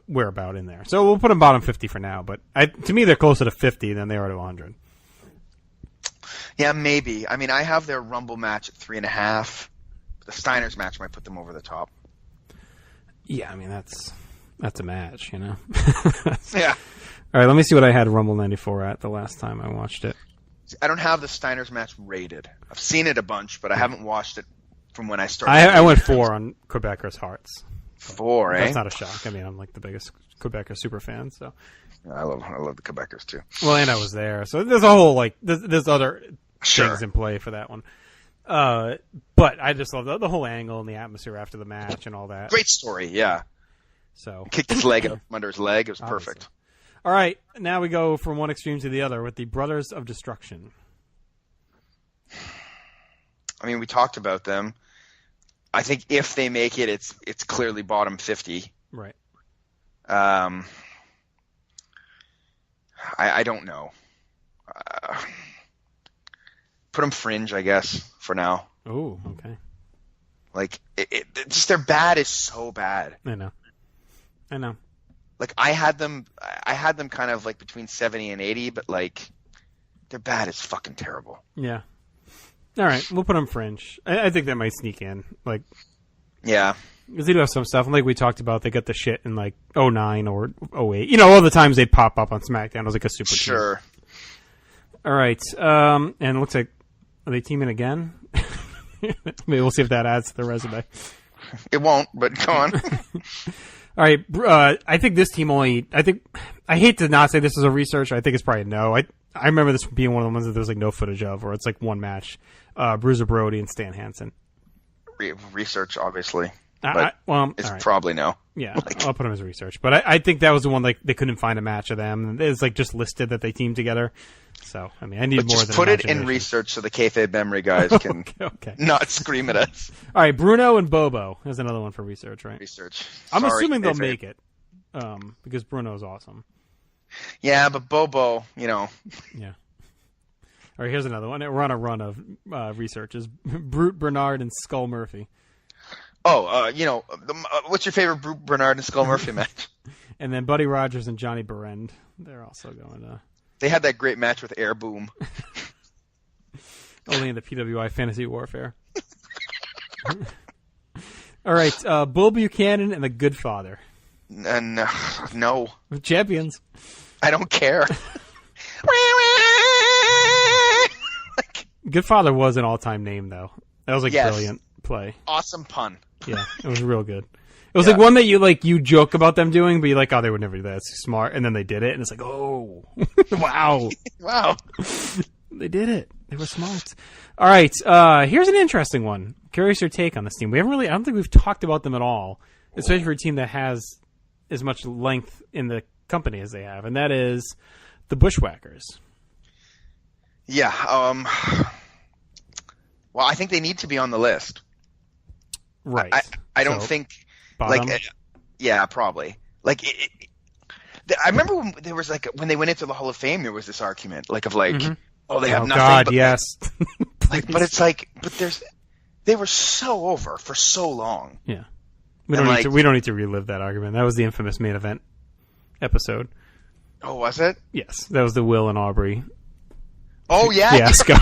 where about in there. So we'll put them bottom 50 for now. But to me, they're closer to 50 than they are to 100. Yeah, maybe. I mean, I have their Rumble match at 3.5. the Steiners match might put them over the top. Yeah, I mean that's a match, you know. Yeah. All right, let me see what I had Rumble 94 at the last time I watched it. I don't have the Steiners match rated. I've seen it a bunch, but I haven't watched it from when I started. I went 4 on Quebecers Hearts. 4, eh? That's not a shock. I mean, I'm like the biggest Quebecer super fan, so. I love the Quebecers too. Well, and I was there, so there's a whole there's other Sure. things in play for that one. But I just love the whole angle and the atmosphere after the match and all that. Great story, yeah. So Kicked his leg out from under his leg. It was perfect. All right, now we go from one extreme to the other with the Brothers of Destruction. I mean, we talked about them. I think if they make it, it's clearly bottom 50. Right. I don't know. Put them fringe, I guess, for now. Oh, okay. Like, just their bad is so bad. I know. Like, I had them kind of like between 70 and 80, but like, their bad is fucking terrible. Yeah. All right, we'll put them fringe. I think that might sneak in. Like, yeah. because they do have some stuff. And like we talked about, they got the shit in like 09 or 08. You know, all the times they'd pop up on SmackDown as like a super team. Sure. All right. And it looks like, are they teaming again? Maybe we'll see if that adds to the resume. It won't, but go on. All right. I think this team I hate to not say this is a research. I think it's probably a no. I remember this being one of the ones that there's like no footage of, or it's like one match. Bruiser Brody and Stan Hansen. Research, obviously. It's probably no. Yeah, I'll put them as research. But I think that was the one like they couldn't find a match of them. It's like just listed that they teamed together. So I mean, I need more just than put it in imagination. research so the kayfabe memory guys can Okay. not scream at us. All right, Bruno and Bobo. There's another one for research, right? Research. I'm Sorry, assuming they'll kayfabe. make it because Bruno's awesome. Yeah, but Bobo, you know. Yeah. All right, here's another one. We're on a run of researches. Brute Bernard and Skull Murphy. Oh, what's your favorite Brute Bernard and Skull Murphy match? And then Buddy Rogers and Johnny Berend. They're also going to... They had that great match with Air Boom. Only in the PWI Fantasy Warfare. All right, Bull Buchanan and the Good Father. No. Champions. I don't care. Good Father was an all-time name, though. That was like brilliant play. Awesome pun. Yeah, it was real good. It was like one that you joke about them doing, but you're like, oh, they would never do that. It's smart. And then they did it, and it's like, oh, wow. Wow. They did it. They were smart. All right, here's an interesting one. Curious your take on this team. I don't think we've talked about them at all, especially for a team that has as much length in the company as they have, and that is the Bushwhackers. Yeah. Well, I think they need to be on the list. Right. I don't think bottom? yeah, probably. Like I remember when there was when they went into the Hall of Fame, there was this argument of they have nothing. God, but yes. but it's they were so over for so long. Yeah. We don't need to relive that argument. That was the infamous main event episode. Oh, was it? Yes, that was the Will and Aubrey. Oh yeah. Fiasco.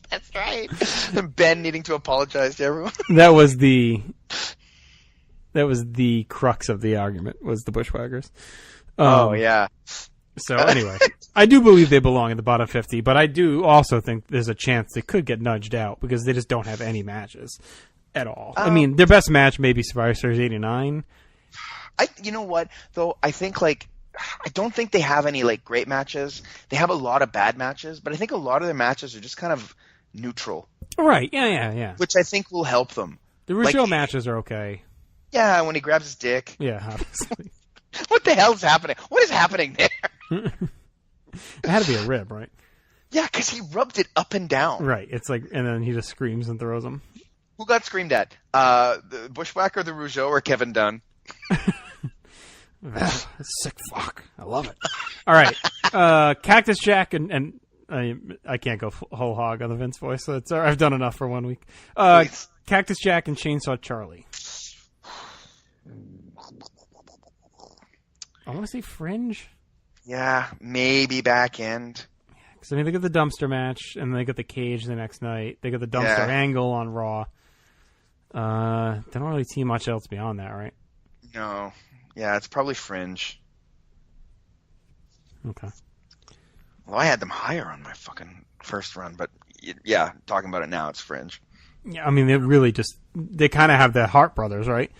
That's right. Ben needing to apologize to everyone. That was the crux of the argument, was the Bushwhackers. Oh yeah. So anyway, I do believe they belong in the bottom 50, but I do also think there's a chance they could get nudged out because they just don't have any matches at all. I mean, their best match may be Survivor Series 89. You know what though? I think I don't think they have any great matches. They have a lot of bad matches, but I think a lot of their matches are just kind of neutral. Right. Yeah. Which I think will help them. The Rougeau matches are okay. Yeah, when he grabs his dick. Yeah, obviously. What the hell's happening? What is happening there? It had to be a rib, right? Yeah, because he rubbed it up and down. Right. It's and then he just screams and throws them. Who got screamed at? The Bushwhacker, the Rougeau, or Kevin Dunn? Sick fuck. I love it. All right. Cactus Jack and I can't go whole hog on the Vince voice, so I've done enough for 1 week. Cactus Jack and Chainsaw Charlie. I want to say fringe. Yeah, maybe back end. Because they got the dumpster match, and they got the cage the next night. They got the dumpster angle on Raw. They don't really see much else beyond that, right? No. Yeah, it's probably Fringe. Okay. Well, I had them higher on my fucking first run, but yeah, talking about it now, it's Fringe. Yeah, I mean, they kind of have the Hart Brothers, right?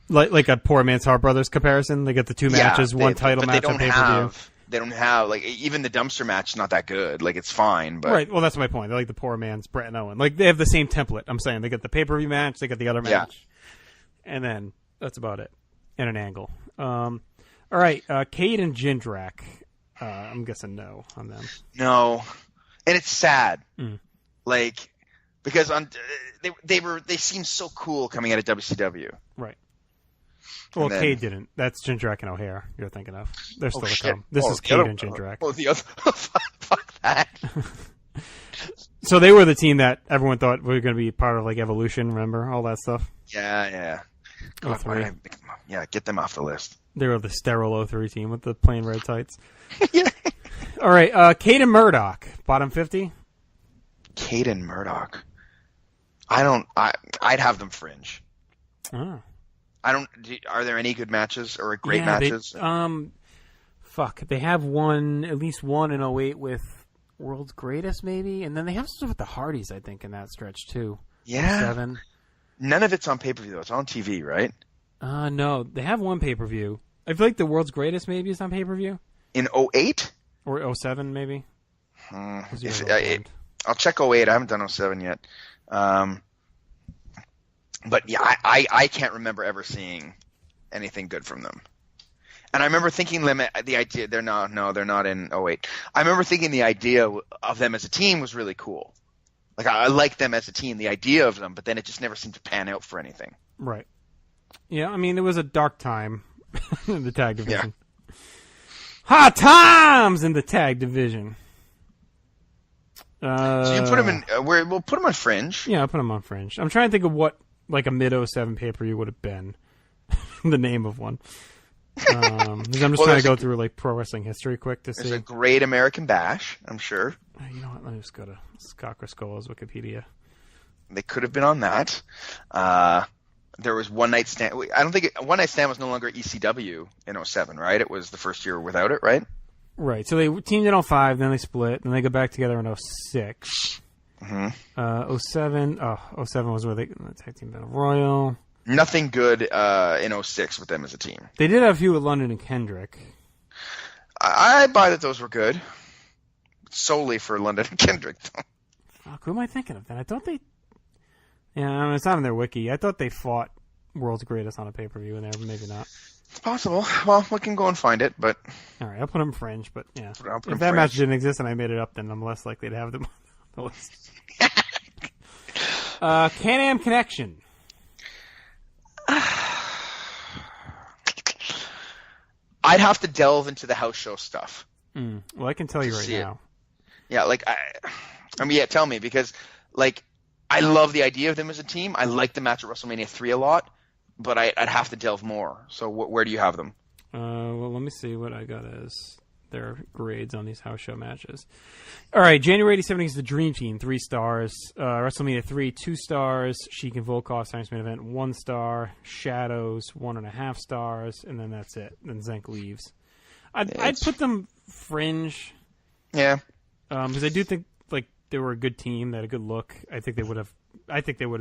Like a poor man's Hart Brothers comparison. They get the two matches, one title match on pay-per-view. They don't have, like, even the dumpster match is not that good. Like, it's fine, but... Right, well, that's my point. They're like the poor man's Brett and Owen. Like, they have the same template, I'm saying. They get the pay-per-view match, they get the other match. Yeah. And then, that's about it. And an angle. All right, Cade and Jindrak. I'm guessing no on them. No. And it's sad. Like, because they seemed so cool coming out of WCW. Right. Well, Cade didn't. That's Jindrak and O'Hare you're thinking of. They're still to come. This is Cade and Jindrak. Oh, the other... Fuck that. So they were the team that everyone thought were going to be part of, like, Evolution, remember? All that stuff? Yeah. God, get them off the list. They were the sterile 03 team with the plain red tights. Yeah. All right, Cade and Murdoch. Bottom 50? Cade and Murdoch. I'd have them Fringe. Oh. Are there any good matches or great matches? They have at least one in 08 with World's Greatest, maybe, and then they have stuff with the Hardys, I think, in that stretch too. Yeah. 7. None of it's on pay-per-view though. It's on TV, right? No, they have one pay-per-view. I feel like the World's Greatest maybe is on pay-per-view. In 08? Or 07, maybe. I'll check 08. I haven't done 07 yet. But yeah, I can't remember ever seeing anything good from them. And I remember thinking the idea they're not in 08. I remember thinking the idea of them as a team was really cool. Like I liked them as a team, the idea of them, but then it just never seemed to pan out for anything. Right. Yeah, I mean it was a dark time in the tag division. Yeah. Hot times in the tag division. So you put them in we'll put them on Fringe. Yeah, I'll put them on Fringe. I'm trying to think of what like a mid 07 pay-per-view would have been. The name of one. I'm just trying to go through like pro wrestling history quick to see. There's a Great American Bash, I'm sure. You know what? Let me just go to Scott Criscolo's Wikipedia. They could have been on that. There was One Night Stand. I don't think One Night Stand was no longer ECW in 07, right? It was the first year without it, right? Right. So they teamed in 05, then they split, then they go back together in 06. 07 was where they tag team Battle Royal. Nothing good in 06 with them as a team. They did have a few with London and Kendrick. I buy that those were good. Solely for London and Kendrick, though. Fuck, who am I thinking of then? I thought they... Yeah, I mean, it's not in their wiki. I thought they fought World's Greatest on a pay-per-view in there, but maybe not. It's possible. Well, we can go and find it, but... All right, I'll put them Fringe, but yeah. If that match didn't exist and I made it up, then I'm less likely to have them on the list. Can-Am Connection. I'd have to delve into the house show stuff. Well, I can tell you right now. Yeah, like I mean, yeah, tell me, because like I love the idea of them as a team. I like the match at WrestleMania 3 a lot, but I'd have to delve more. So where do you have them? Well, let me see what I got as their grades on these house show matches. All right, January 87 is the Dream Team, 3 stars. WrestleMania 3, 2 stars. Sheik and Volkov, Science Main Event, 1 star. Shadows, 1.5 stars. And then that's it. Then Zenk leaves. I'd put them Fringe. Yeah. Because I do think like they were a good team. They had a good look. I think they would have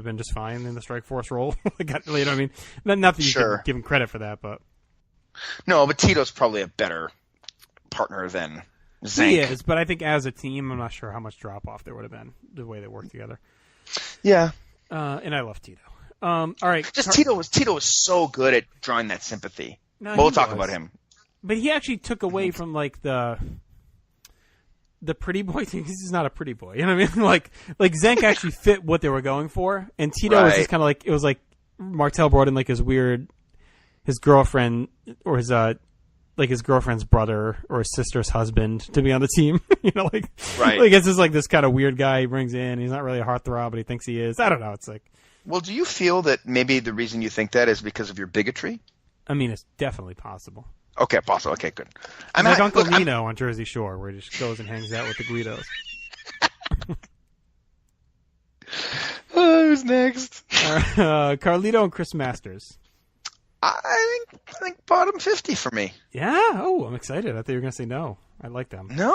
been just fine in the Strike Force role. You know what I mean? Not that you can give them credit for that, but... No, but Tito's probably a better partner than Zenk. He is, but I think as a team, I'm not sure how much drop-off there would have been, the way they worked together. Yeah. And I love Tito. All right. Tito was so good at drawing that sympathy. No, we'll talk about him. But he actually took away from, like, the pretty boy thing. He's not a pretty boy. You know what I mean? Like Zenk actually fit what they were going for, and Tito was just kind of like, it was like Martel brought in, like, his girlfriend, or his girlfriend's brother or his sister's husband to be on the team. You know, like, right. Like, it's just like this kind of weird guy he brings in. He's not really a heartthrob, but he thinks he is. I don't know. It's like... Well, do you feel that maybe the reason you think that is because of your bigotry? I mean, it's definitely possible. Okay, possible. Okay, good. I'm like Uncle Nino on Jersey Shore, where he just goes and hangs out with the Guidos. Who's next? Carlito and Chris Masters. I think bottom 50 for me. Yeah? Oh, I'm excited. I thought you were going to say no. I like them. No,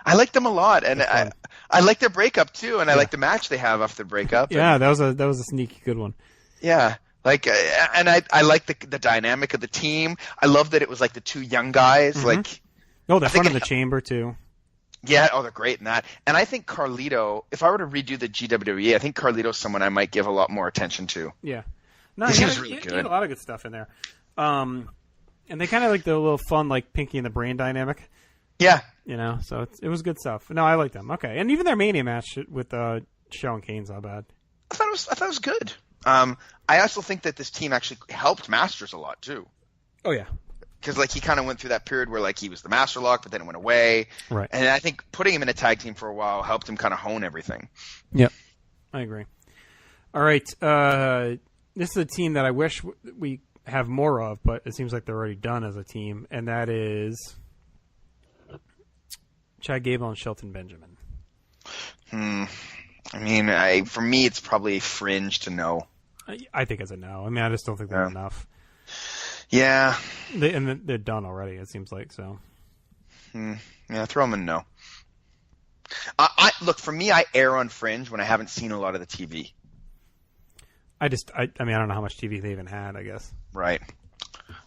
I like them a lot, and I like their breakup too, and I like the match they have after the breakup. Yeah, that was a sneaky good one. Yeah, like, and I like the dynamic of the team. I love that it was like the two young guys. Mm-hmm. Like, that fun in the chamber too. Yeah, they're great in that. And I think Carlito, if I were to redo the GWWE, I think Carlito's someone I might give a lot more attention to. Yeah. No, he was really good. He had a lot of good stuff in there. And they kind of like the little fun, like Pinky and the Brain dynamic. Yeah. You know, so it was good stuff. No, I like them. Okay. And even their Mania match with Shaw and Kane's not bad. I thought it was good. I also think that this team actually helped Masters a lot too. Oh yeah. Because like he kind of went through that period where like he was the Master Lock, but then it went away. Right. And I think putting him in a tag team for a while helped him kind of hone everything. Yep. I agree. All right. This is a team that I wish we have more of, but it seems like they're already done as a team, and that is Chad Gable and Shelton Benjamin. I mean, for me, it's probably fringe to no. I think it's a no. I mean, I just don't think they're enough. Yeah. They're done already, it seems like, so. Yeah, throw them in no. Look, for me, I err on fringe when I haven't seen a lot of the TV. I mean, I don't know how much TV they even had, I guess. Right.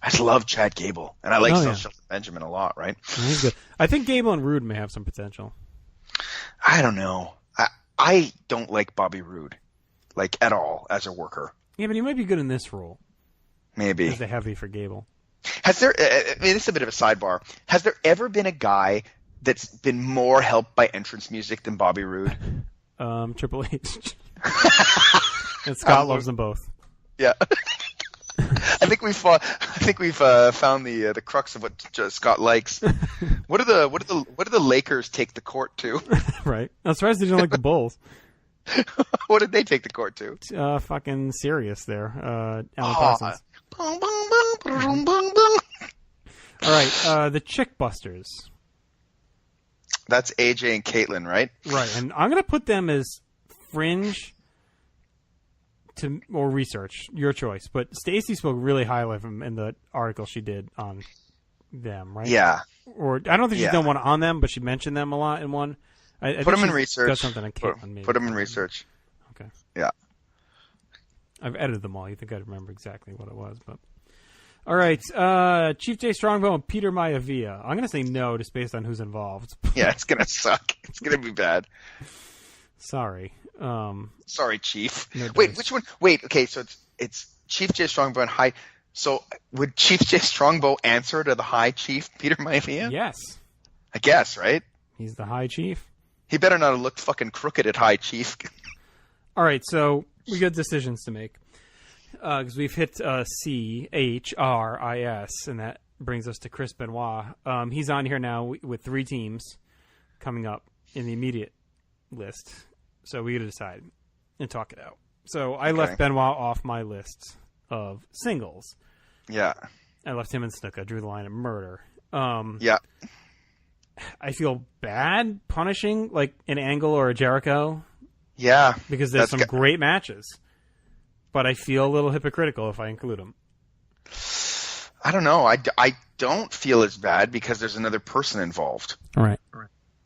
I just love Chad Gable, and I like Shelton Benjamin a lot, right? He's good. I think Gable and Rude may have some potential. I don't know. I don't like Bobby Roode, like, at all, as a worker. Yeah, but he might be good in this role. Maybe. He's the heavy for Gable. Has there, I mean, this is a bit of a sidebar. Has there ever been a guy that's been more helped by entrance music than Bobby Roode? Triple H. And Scott loves them both. Yeah. I think we've found the crux of what Scott likes. What do the Lakers take the court to? Right. I'm surprised they didn't like the Bulls. What did they take the court to? Fucking Sirius there. Alan Parsons. All right. The Chick Busters. That's AJ and Caitlyn, right? Right. And I'm gonna put them as fringe. Or research, your choice. But Stacey spoke really highly of them in the article she did on them, right? Yeah. Or I don't think she's done one on them, but she mentioned them a lot in one. I put them in research. Got something on Caitlyn, maybe. Put them in research. Okay. Yeah. I've edited them all. You think I'd remember exactly what it was, but all right. Chief J Strongbow and Peter Maivia. I'm going to say no, just based on who's involved. Yeah, it's going to suck. It's going to be bad. Sorry. Sorry, Chief. No Wait, dice. which one? Wait, okay, so it's Chief J Strongbow and High. So would Chief J Strongbow answer to the High Chief, Peter Maivia? Yes. I guess, right? He's the High Chief. He better not have looked fucking crooked at High Chief. All right, so we got decisions to make. Because we've hit CHRIS, and that brings us to Chris Benoit. He's on here now with 3 teams coming up in the immediate list. So we got to decide and talk it out. So I left Benoit off my list of singles. Yeah. I left him in Snuka, drew the line at murder. Yeah. I feel bad punishing like an Angle or a Jericho. Yeah. Because there's some great matches. But I feel a little hypocritical if I include them. I don't know. I don't feel as bad because there's another person involved. All right.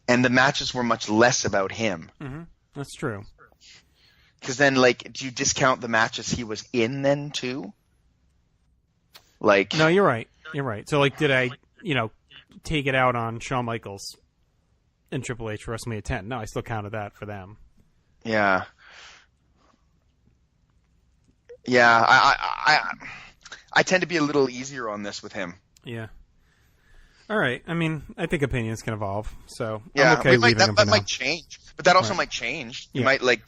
And the matches were much less about him. Mm-hmm. That's true. Because then, like, do you discount the matches he was in then, too? Like... No, you're right. You're right. So, like, did I, take it out on Shawn Michaels and Triple H for WrestleMania 10? No, I still counted that for them. Yeah. Yeah, I tend to be a little easier on this with him. Yeah. All right. I mean, I think opinions can evolve, so yeah, I'm okay leaving them for that now. might change, but that also might change. You might look.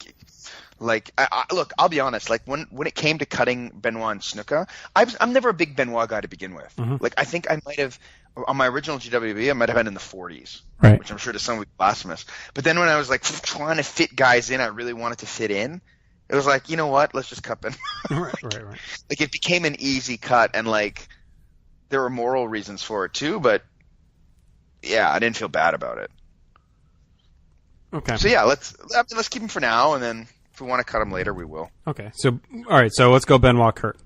I'll be honest. Like when it came to cutting Benoit and Snuka, I'm never a big Benoit guy to begin with. Mm-hmm. Like I think I might have on my original GWWE, I might have been in the 40s, right? Which I'm sure to some would be blasphemous. But then when I was like trying to fit guys in, I really wanted to fit in. It was like, you know what? Let's just cut Benoit. Right. Like it became an easy cut, and like there were moral reasons for it too, but. Yeah, I didn't feel bad about it. Okay. So yeah, let's keep him for now, and then we want to cut them later, we will. Okay. So, all right. So let's go Benoit Kurt.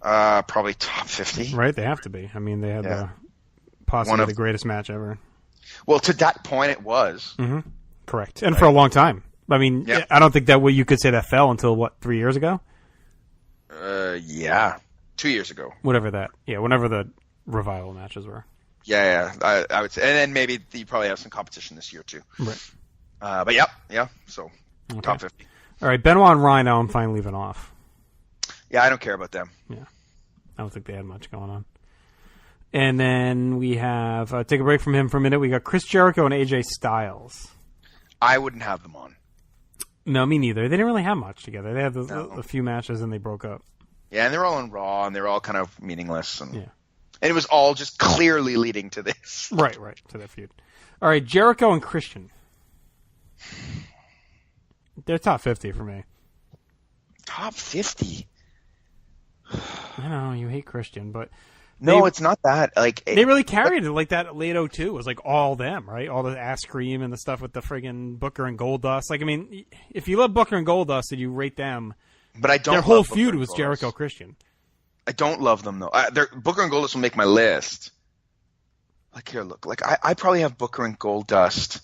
Probably top 50. Right? They have to be. I mean, they had Yeah. possibly the greatest match ever. Well, to that point, it was. Mm-hmm. Correct. And for a long time. I mean, Yeah. I don't think that you could say that fell until, 3 years ago? Yeah. 2 years ago. Whatever that. Yeah, whenever the revival matches were. Yeah. I would say. And then maybe you probably have some competition this year, too. Right. But yeah. So, Okay. top 50. All right, Benoit and Rhino, I'm fine leaving off. Yeah, I don't care about them. Yeah. I don't think they had much going on. And then we have, take a break from him for a minute, we got Chris Jericho and AJ Styles. I wouldn't have them on. No, me neither. They didn't really have much together. They had No. a few matches and they broke up. Yeah, and they're all on Raw, and they're all kind of meaningless. And Yeah. it was all just clearly leading to this. Right, to that feud. All right, Jericho and Christian. They're top 50 for me. Top 50? I know, you hate Christian, but... No, it's not that. Like They really carried it like that late 02. It was like all them, right? All the ass cream and the stuff with the friggin' Booker and Goldust. Like, I mean, if you love Booker and Goldust and you rate them, but I don't. their whole love Booker feud and was Goldust. Jericho Christian. I don't love them though. Booker and Goldust will make my list. Like here, look. Like I probably have Booker and Goldust.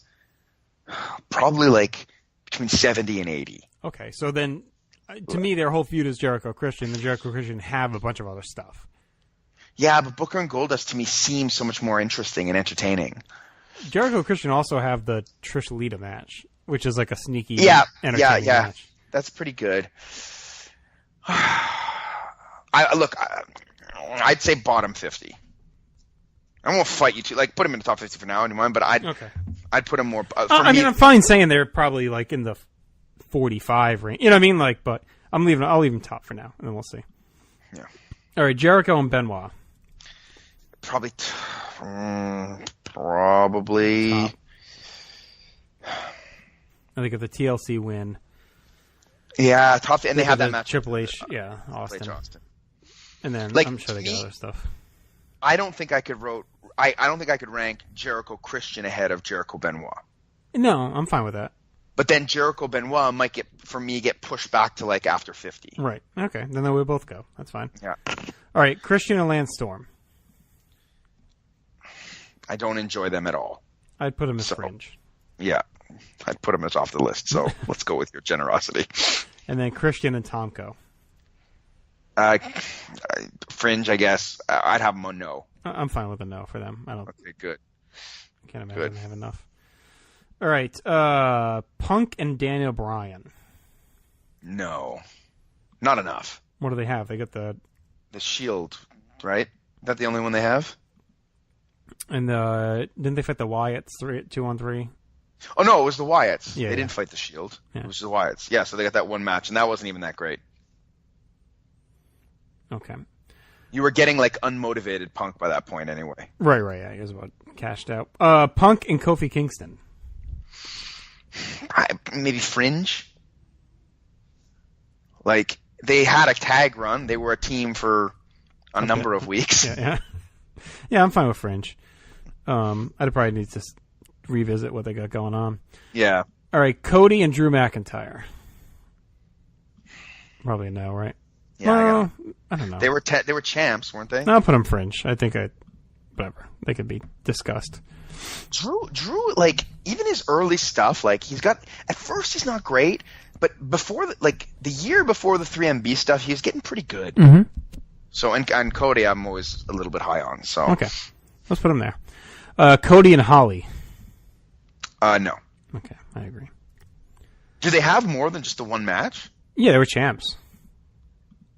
Probably like between 70 and 80. Okay, so then, to me, their whole feud is Jericho Christian, and Jericho Christian have a bunch of other stuff. Yeah, but Booker and Goldust to me seem so much more interesting and entertaining. Jericho Christian also have the Trish Lita match, which is like a sneaky, Yeah. entertaining match. That's pretty good. I'd say bottom 50. I won't fight you too. Like, put him in the top 50 for now, anyone. But I'd put him more. I'm fine saying they're probably like in the 45 range. You know what I mean? Like, but I'll leave them top for now, and then we'll see. Yeah. All right, Jericho and Benoit. Probably. Top. I think if the TLC win. Yeah, top. And they have that match. Triple H, Austin. And then Like, I'm sure they get other stuff. I don't think I could rank Jericho Christian ahead of Jericho Benoit. No, I'm fine with that. But then Jericho Benoit might get pushed back to like after 50. Right. Okay. Then we both go. That's fine. Yeah. All right. Christian and Lance Storm. I don't enjoy them at all. I'd put him as fringe. Yeah. I'd put them as off the list. So let's go with your generosity. And then Christian and Tomko. Fringe, I guess. I'd have them on no. I'm fine with a no for them. I don't. Okay, good. Can't imagine they have enough. All right. Punk and Daniel Bryan. No. Not enough. What do they have? They got the Shield, right? Is that the only one they have? And didn't they fight the Wyatts 2-on-3? Oh, no, it was the Wyatts. Yeah, they yeah. didn't fight the Shield. Yeah. It was the Wyatts. Yeah, so they got that one match, and that wasn't even that great. Okay. You were getting, like, unmotivated Punk by that point anyway. Right. Yeah, he was about cashed out. Punk and Kofi Kingston. Maybe Fringe. Like, they had a tag run. They were a team for a number of weeks. Yeah. Yeah, I'm fine with Fringe. I'd probably need to revisit what they got going on. Yeah. All right, Cody and Drew McIntyre. Probably a no, right? Yeah, I don't know. They were champs, weren't they? I'll put them Fringe. I think whatever. They could be discussed. Drew, like, even his early stuff, like, at first he's not great, but before, the year before the 3MB stuff, he was getting pretty good. Mm-hmm. So, and Cody, I'm always a little bit high on, so. Okay. Let's put him there. Cody and Holly. No. Okay, I agree. Do they have more than just the one match? Yeah, they were champs.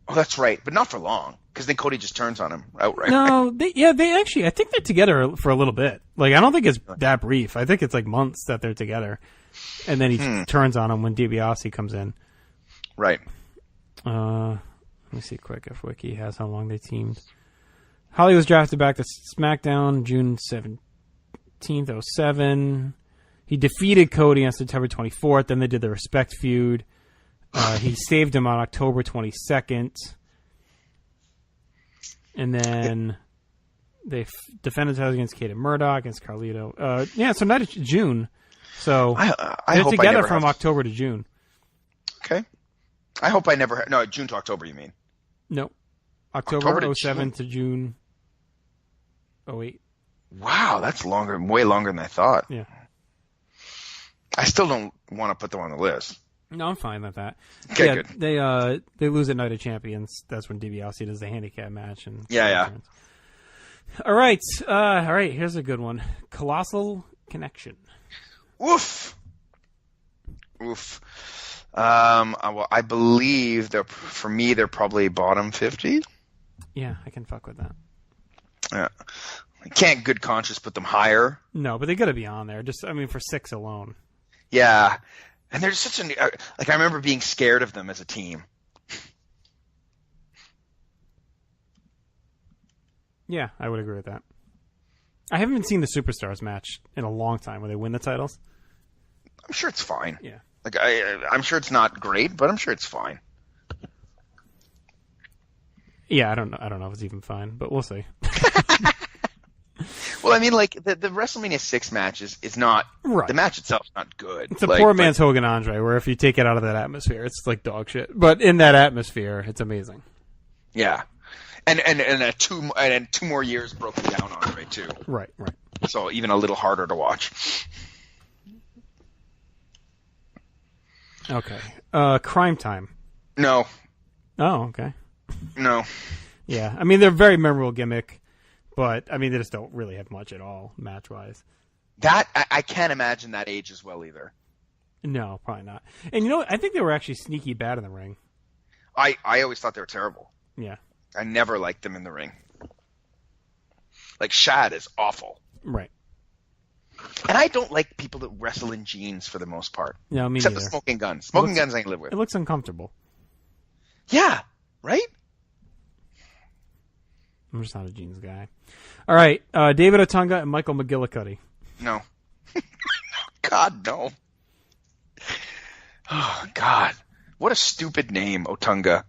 Oh, that's right, but not for long, because then Cody just turns on him outright. No, they actually, I think they're together for a little bit. Like, I don't think it's that brief. I think it's like months that they're together. And then he turns on him when DiBiase comes in. Right. Let me see quick if Wiki has how long they teamed. Holly was drafted back to SmackDown June 17th, 2007. He defeated Cody on September 24th. Then they did the Respect feud. He saved him on October 22nd. And then they defended titles against Kate and Murdoch, against Carlito. So not June. So I they're hope together I never from have October to June. Okay. I hope I never... No, June to October, you mean? No. October to 07 to June 08. Wow, that's longer, way longer than I thought. Yeah. I still don't want to put them on the list. No, I'm fine with that. Okay, yeah, good. they lose at Night of Champions. That's when DiBiase does the handicap match. And Yeah. All right. Here's a good one. Colossal Connection. Oof. Well, I believe for me, they're probably bottom 50. Yeah, I can fuck with that. Yeah. I can't good conscience put them higher. No, but they got to be on there. For 6 alone. Yeah. And they're such I remember being scared of them as a team. Yeah, I would agree with that. I haven't even seen the Superstars match in a long time where they win the titles. I'm sure it's fine. Yeah. I'm sure it's not great, but I'm sure it's fine. Yeah, I don't know if it's even fine, but we'll see. Well, I mean, the WrestleMania 6 match is not right. The match itself is not good. It's a poor man's Hogan Andre, where if you take it out of that atmosphere, it's like dog shit. But in that atmosphere, it's amazing. Yeah, and 2 more years broken down Andre too. Right. So even a little harder to watch. Okay. Crime Time. No. Oh, okay. No. Yeah, they're a very memorable gimmick. But, they just don't really have much at all, match-wise. That, I can't imagine that age as well, either. No, probably not. And I think they were actually sneaky bad in the ring. I always thought they were terrible. Yeah. I never liked them in the ring. Shad is awful. Right. And I don't like people that wrestle in jeans for the most part. No, me Except neither. the Smoking Guns. Smoking Guns I can live with. It looks uncomfortable. Yeah, right? I'm just not a jeans guy. All right, David Otunga and Michael McGillicuddy. No. God, no. Oh, God. What a stupid name, Otunga.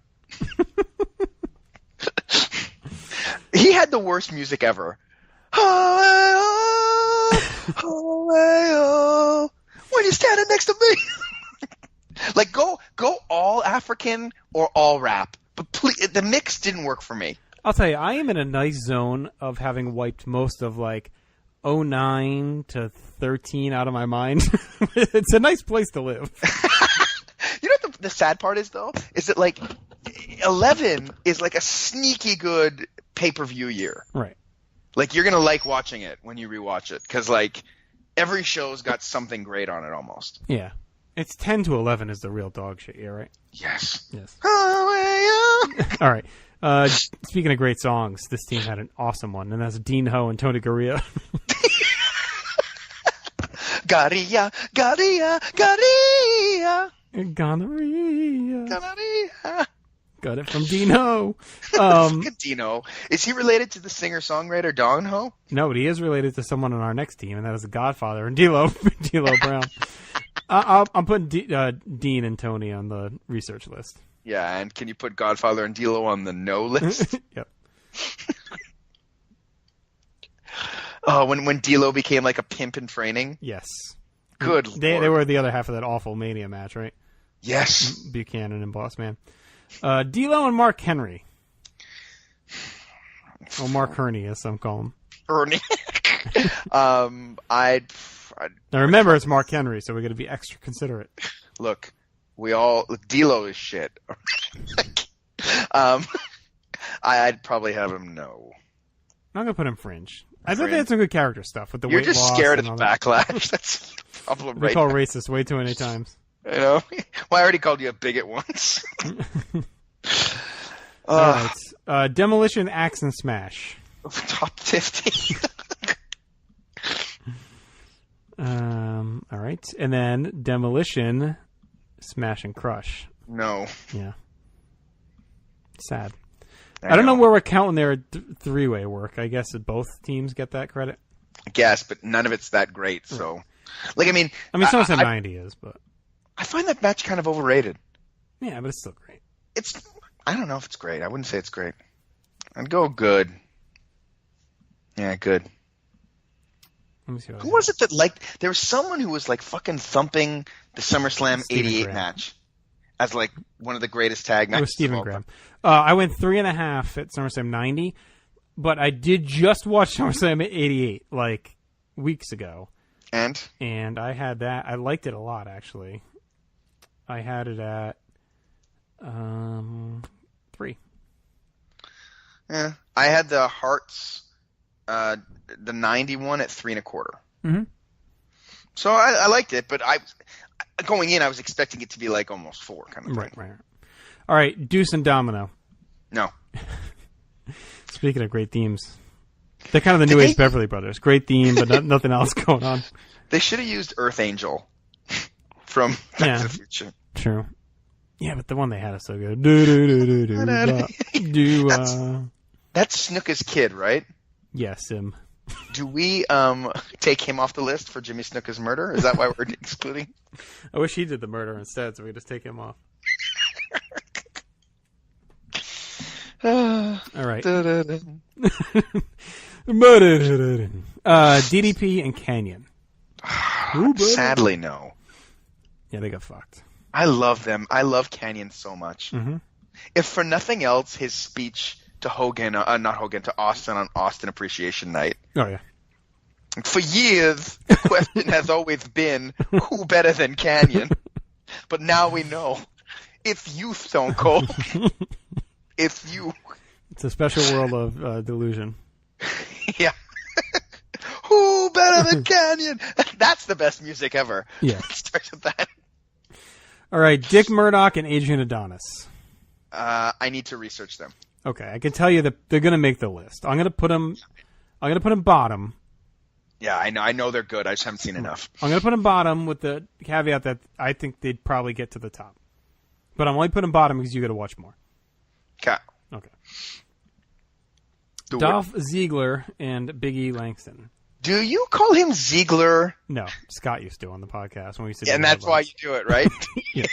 He had the worst music ever. When you're standing next to me. Go all African or all rap. But please, the mix didn't work for me. I'll tell you, I am in a nice zone of having wiped most of 09 to 13 out of my mind. It's a nice place to live. You know what the sad part is, though? Is that 11 is a sneaky good pay-per-view year. Right. You're going to like watching it when you rewatch it. Because every show's got something great on it almost. Yeah. It's 10 to 11 is the real dog shit year, right? Yes. All right. Speaking of great songs, this team had an awesome one, and that's Dean Ho and Tony Garea. Garea. Gonorrhea. Got it from Dean Ho. Dino. Is he related to the singer-songwriter Don Ho? No, but he is related to someone on our next team, and that is the Godfather and D'Lo Brown. I'm putting Dean and Tony on the research list. Yeah, and can you put Godfather and D'Lo on the no list? Yep. Oh, when D'Lo became a pimp in training? Yes. Good They were the other half of that awful Mania match, right? Yes. Buchanan and Boss Man. D'Lo and Mark Henry. Or Mark Herney, as some call him. Ernie. Now remember, it's Mark Henry, so we're going to be extra considerate. Look, D'Lo is shit. I'd probably have him no. I'm going to put him fringe. I thought they had some good character stuff with the You're weight just loss scared of the and all that. backlash. That's the problem, We right? call racist way too many times. Well, I already called you a bigot once. All right. Demolition, Axe, and Smash. Top 50. All right. And then Demolition, Smash, and Crush. No. Yeah. Sad. I don't know where we're counting their three-way work. I guess that both teams get that credit. I guess, but none of it's that great. So, someone said 90 is, but I find that match kind of overrated. yeah, but it's still great. I don't know if it's great. I wouldn't say it's great. I'd go good. Yeah, good. Let me see what Who was it that there was someone who was fucking thumping the SummerSlam Steven 88 Grant. match. as like one of the greatest tag matches. With Stephen Graham. I went 3.5 at SummerSlam 90, but I did just watch SummerSlam 88 like weeks ago. And I had that. I liked it a lot, actually. I had it at 3. Yeah, I had the Hearts, the 91 at 3.25. Mm-hmm. So I liked it, but going in, I was expecting it to be like almost 4 kind of thing. Right. All right, Deuce and Domino. No. Speaking of great themes, they're kind of the New Age Beverly Brothers. Great theme, but nothing else going on. They should have used Earth Angel from Back to the Future. True. Yeah, but the one they had is so good. That's Snuka's kid, right? Yes, him. Do we take him off the list for Jimmy Snuka's murder? Is that why we're excluding? I wish he did the murder instead, so we just take him off. All right. DDP and Canyon. Sadly, no. Yeah, they got fucked. I love them. I love Canyon so much. Mm-hmm. If for nothing else, his speech to to Austin on Austin Appreciation Night. Oh, yeah. For years, the question has always been, who better than Canyon? But now we know. It's you, Stone Cold. It's you. It's a special world of delusion. Yeah. Who better than Canyon? That's the best music ever. Yeah. It starts with that. All right, Dick Murdoch and Adrian Adonis. I need to research them. Okay, I can tell you that they're going to make the list. I'm going to put them bottom. Yeah, I know they're good. I just haven't seen enough. I'm going to put them bottom with the caveat that I think they'd probably get to the top. But I'm only putting them bottom because you got to watch more. Okay. Dolph Ziggler and Big E Langston. Do you call him Ziegler? No, Scott used to on the podcast when we used to. Yeah, and that's why you do it, right? Yeah.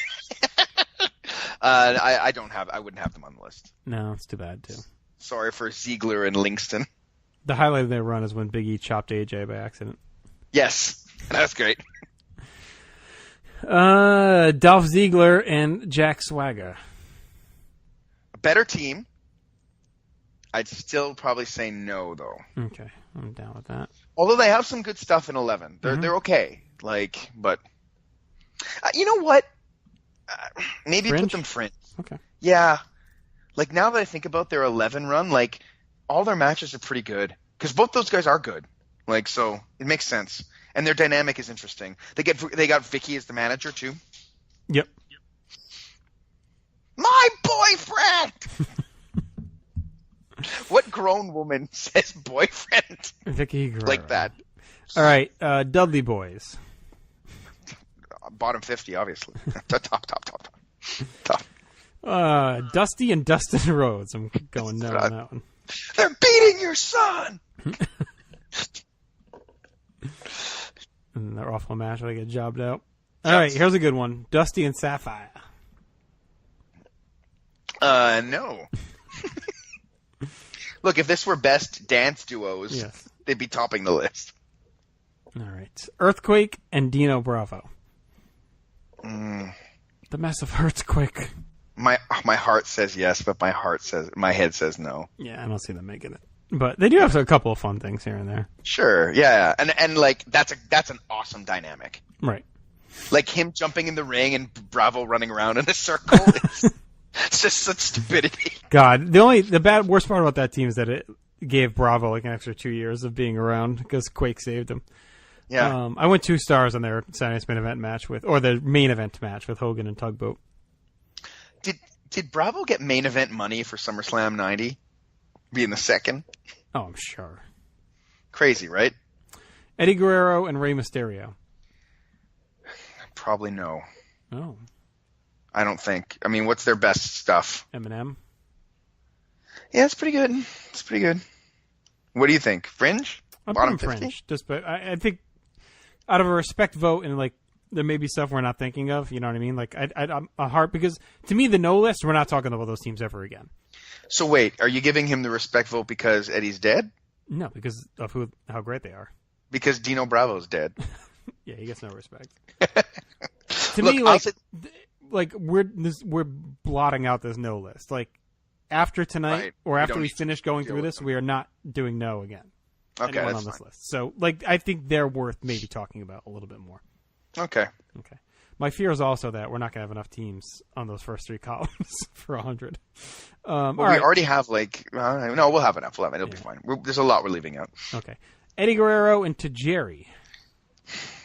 I wouldn't have them on the list. No, it's too bad too. Sorry for Ziegler and Langston. The highlight of their run is when Big E chopped AJ by accident. Yes, that was great. Dolph Ziggler and Jack Swagger. A better team. I'd still probably say no, though. Okay, I'm down with that. Although they have some good stuff in 11. They're okay. But you know what? Maybe Fringe? put them fringe. Okay. Yeah. Like, now that I think about their 11 run, like, all their matches are pretty good. Because both those guys are good. Like, so it makes sense. And their dynamic is interesting. They got Vicky as the manager, too. Yep. My boyfriend! What grown woman says boyfriend? Vicky Guerrero. Like that. All right, Dudley Boys. Bottom 50, obviously. Top. Dusty and Dustin Rhodes. I'm going no on that one. They're beating your son! And their awful match where they get jobbed out. All right, here's a good one. Dusty and Sapphire. No. Look, if this were best dance duos, yes, they'd be topping the list. All right. Earthquake and Dino Bravo. The massive Earthquake. My heart says yes, but my head says no. Yeah, I don't see them making it. But they do have a couple of fun things here and there. Sure, yeah. And like that's an awesome dynamic. Right. Like him jumping in the ring and Bravo running around in a circle. It's just such stupidity. God, the worst part about that team is that it gave Bravo like an extra 2 years of being around because Quake saved him. Yeah. I went 2 stars on their Saturday Night's main event match or the main event match with Hogan and Tugboat. Did Bravo get main event money for SummerSlam 90? Being the second? Oh, I'm sure. Crazy, right? Eddie Guerrero and Rey Mysterio. Probably no. Oh. I don't think. I mean, what's their best stuff? Eminem. Yeah, it's pretty good. What do you think? Fringe? I'm Bottom putting 50? Fringe. Just, but I think out of a respect vote and like there may be stuff we're not thinking of. You know what I mean? Like I'm a heart because to me the no list we're not talking about those teams ever again. So wait, are you giving him the respect vote because Eddie's dead? No, because of how great they are. Because Dino Bravo's dead. Yeah, he gets no respect. like we're blotting out this no list. Like after tonight Right. or We after don't we need to finish going deal through with this, them. we are not doing no again. Okay, Anyone that's on this fine. list. So like I think they're worth maybe talking about a little bit more. Okay. Okay. My fear is also that we're not going to have enough teams on those first 3 columns for 100. Well, we all right. already have like no, we'll have enough. It'll be fine. There's a lot we're leaving out. Okay. Eddie Guerrero and Tajiri.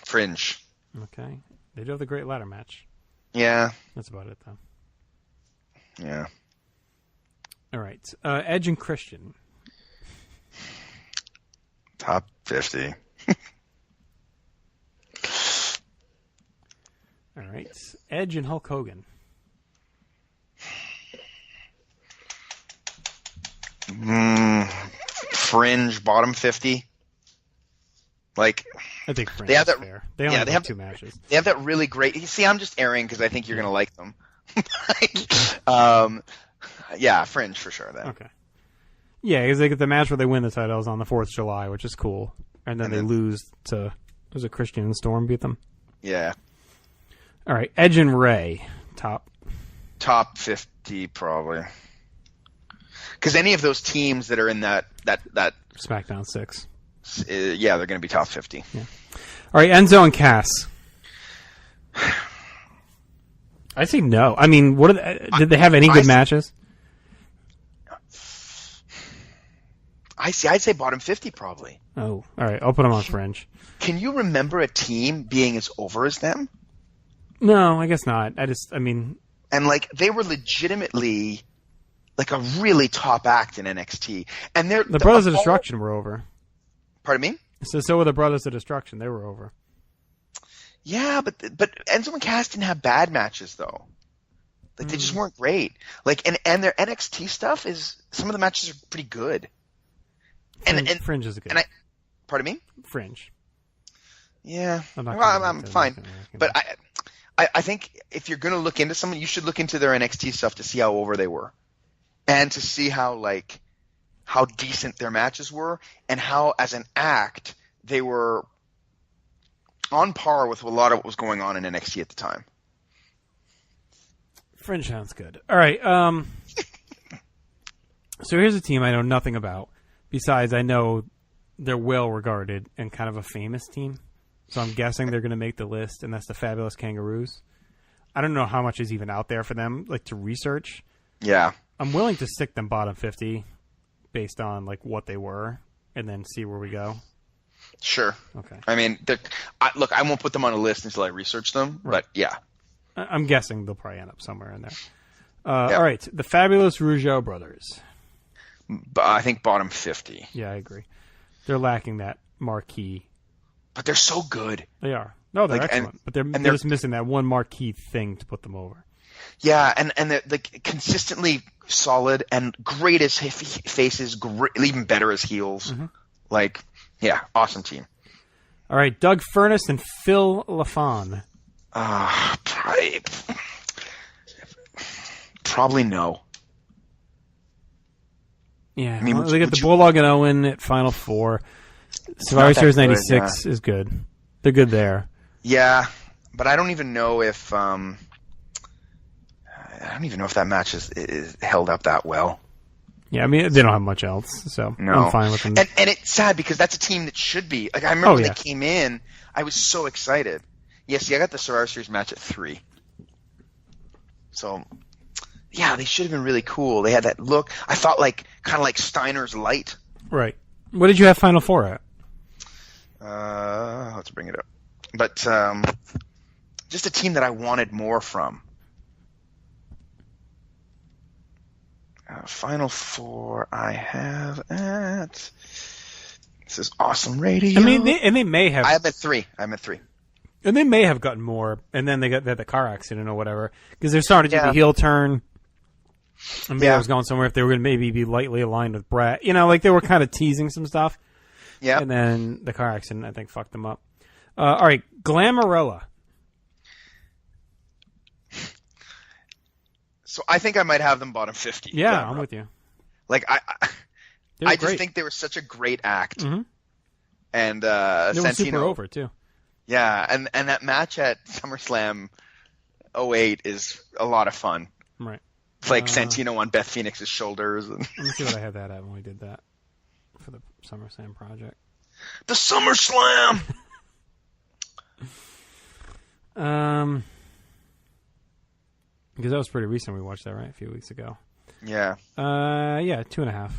Fringe. Okay. They do have the great ladder match. Yeah. That's about it, though. Yeah. All right. Edge and Christian. Top 50. All right. Edge and Hulk Hogan. Fringe, bottom 50. Like I think Fringe They have is that- fair. They only yeah, they have have- 2 matches. they have that really great. You see, I'm just airing because I think you're gonna like them. Yeah, Fringe for sure. Then. Okay. Yeah, because they get the match where they win the titles on the 4th of July, which is cool. And then And they then- lose to, was it Christian and Storm beat them? Yeah, All right. Edge and Ray. Top. top 50 probably. Because any of those teams that are in that SmackDown 6. yeah, they're gonna be top 50. All right. Enzo and Cass. I say no. I mean, what did they have any good matches? I'd say bottom 50 probably. Oh, all right. I'll put them on Fringe. Can you remember a team being as over as them? No, I guess not. I mean, And like they were legitimately like a really top act in NXT. And they're the Brothers of Destruction were over. Pardon me? So were the Brothers of Destruction. They were over. Yeah, but Enzo and Cass didn't have bad matches though. Like they just weren't great. Like and their NXT stuff is some of the matches are pretty good. Fringe is good. And pardon me? Fringe. Yeah, I'm not well, gonna I'm make that fine. argument. But I think if you're going to look into someone, you should look into their NXT stuff to see how over they were, and to see how decent their matches were, and how as an act they were on par with a lot of what was going on in NXT at the time. Fringe sounds good. All right. So here's a team I know nothing about. Besides, I know they're well regarded and kind of a famous team. So I'm guessing they're going to make the list, and that's the Fabulous Kangaroos. I don't know how much is even out there for them, like to research. Yeah, I'm willing to stick them bottom 50 based on like what they were, and then see where we go. sure. Okay. I mean, look, I won't put them on a list until I research them, Right. but yeah. I'm guessing they'll probably end up somewhere in there. Yeah. All right, the Fabulous Rougeau brothers. But I think bottom 50. Yeah, I agree. They're lacking that marquee. But they're so good. They are. No, they're Like, and- excellent. But they're they're- just missing that one marquee thing to put them over. Yeah, and they're like consistently solid and great as faces, even better as heels. Mm-hmm. Like, yeah, awesome team. All right, Doug Furness and Phil LaFon. Probably no. Yeah, I mean, well, would they you- got would the you- Bulldog and Owen at Final Four. Survivor not that Series good, 96 is good. They're good there. Yeah, but I don't even know if that match is held up that well. Yeah, I mean, they don't have much else, so No, I'm fine with them. And it's sad because that's a team that should be. Like I remember when yeah. they came in, I was so excited. Yes, I got the Survivor Series match at 3. So, yeah, they should have been really cool. They had that look. I thought kind of like Steiner's Light. Right. What did you have Final Four at? Let's bring it up. But just a team that I wanted more from. Final Four I have at. This is awesome radio. I mean, they may have. I'm at 3. And they may have gotten more, and then they got the car accident or whatever, because they're starting to do Yeah. the heel turn. And maybe Yeah. I was going somewhere if they were going to maybe be lightly aligned with Brett. You know, like they were kind of teasing some stuff. Yeah. And then the car accident, I think, fucked them up. All right, Glamorella. So I think I might have them bottom 50. Yeah, I'm with you. Like They were I just great. think they were such a great act. Mhm. And They were super Santino, over, too. yeah, and that match at SummerSlam, 08 is a lot of fun. Right. It's like Santino on Beth Phoenix's shoulders. And Let me see what I had that at when we did that for the SummerSlam project. the SummerSlam! Because that was pretty recent. We watched that, right? A few weeks ago. Yeah. Yeah, 2.5.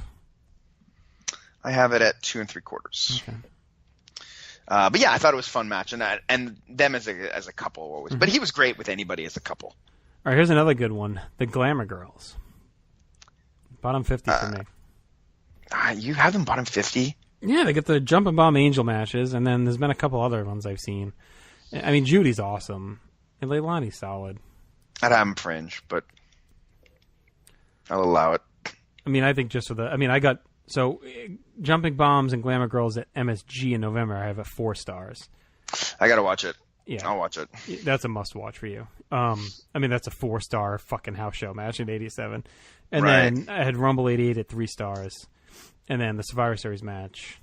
I have it at 2 3/4. Okay. But yeah, I thought it was a fun match, and them as a couple always. But he was great with anybody as a couple. All right, here's another good one. The Glamour Girls. Bottom 50 for me. You have them bottom 50? Yeah, they get the Jumping Bomb Angel matches, and then there's been a couple other ones I've seen. I mean, Judy's awesome. And Leilani's solid. I'd have them fringe, but I'll allow it. I mean, I think just for the... I mean, I got... So, Jumping Bombs and Glamour Girls at MSG in November, I have at 4 stars. I gotta watch it. Yeah. I'll watch it. That's a must-watch for you. I mean, that's a 4-star fucking house show match in 87. And Right. then I had Rumble 88 at 3 stars. And then the Survivor Series match,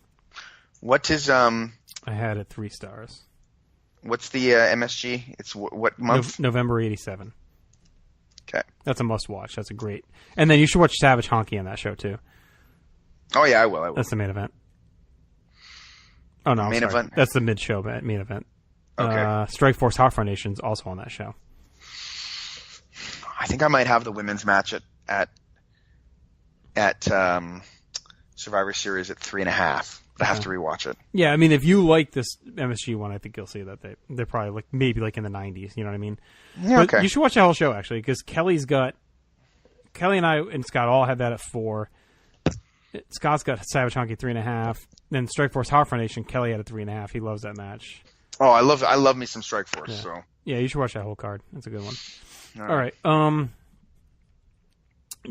What is I had at 3 stars. what's the MSG? It's what month? November 87. Okay. That's a must-watch. That's a great... And then you should watch Savage Honky on that show, too. Oh yeah, I will. That's the main event. Oh, no, Main sorry. event? That's the mid-show main event. Okay. Strike Force Hot Foundation's also on that show. I think I might have the women's match at Survivor Series at 3.5. But I have to rewatch it. Yeah, I mean, if you like this MSG one, I think you'll see that they're probably like maybe like in the 90s. You know what I mean? Yeah, But okay. you should watch the whole show actually, because Kelly and I and Scott all had that at 4. Scott's got Savage Honky 3.5. Then Strike Force Hot Foundation, Kelly had a 3.5. He loves that match. Oh, I love me some Strike Force. Yeah. So Yeah, you should watch that whole card. That's a good one. All All right.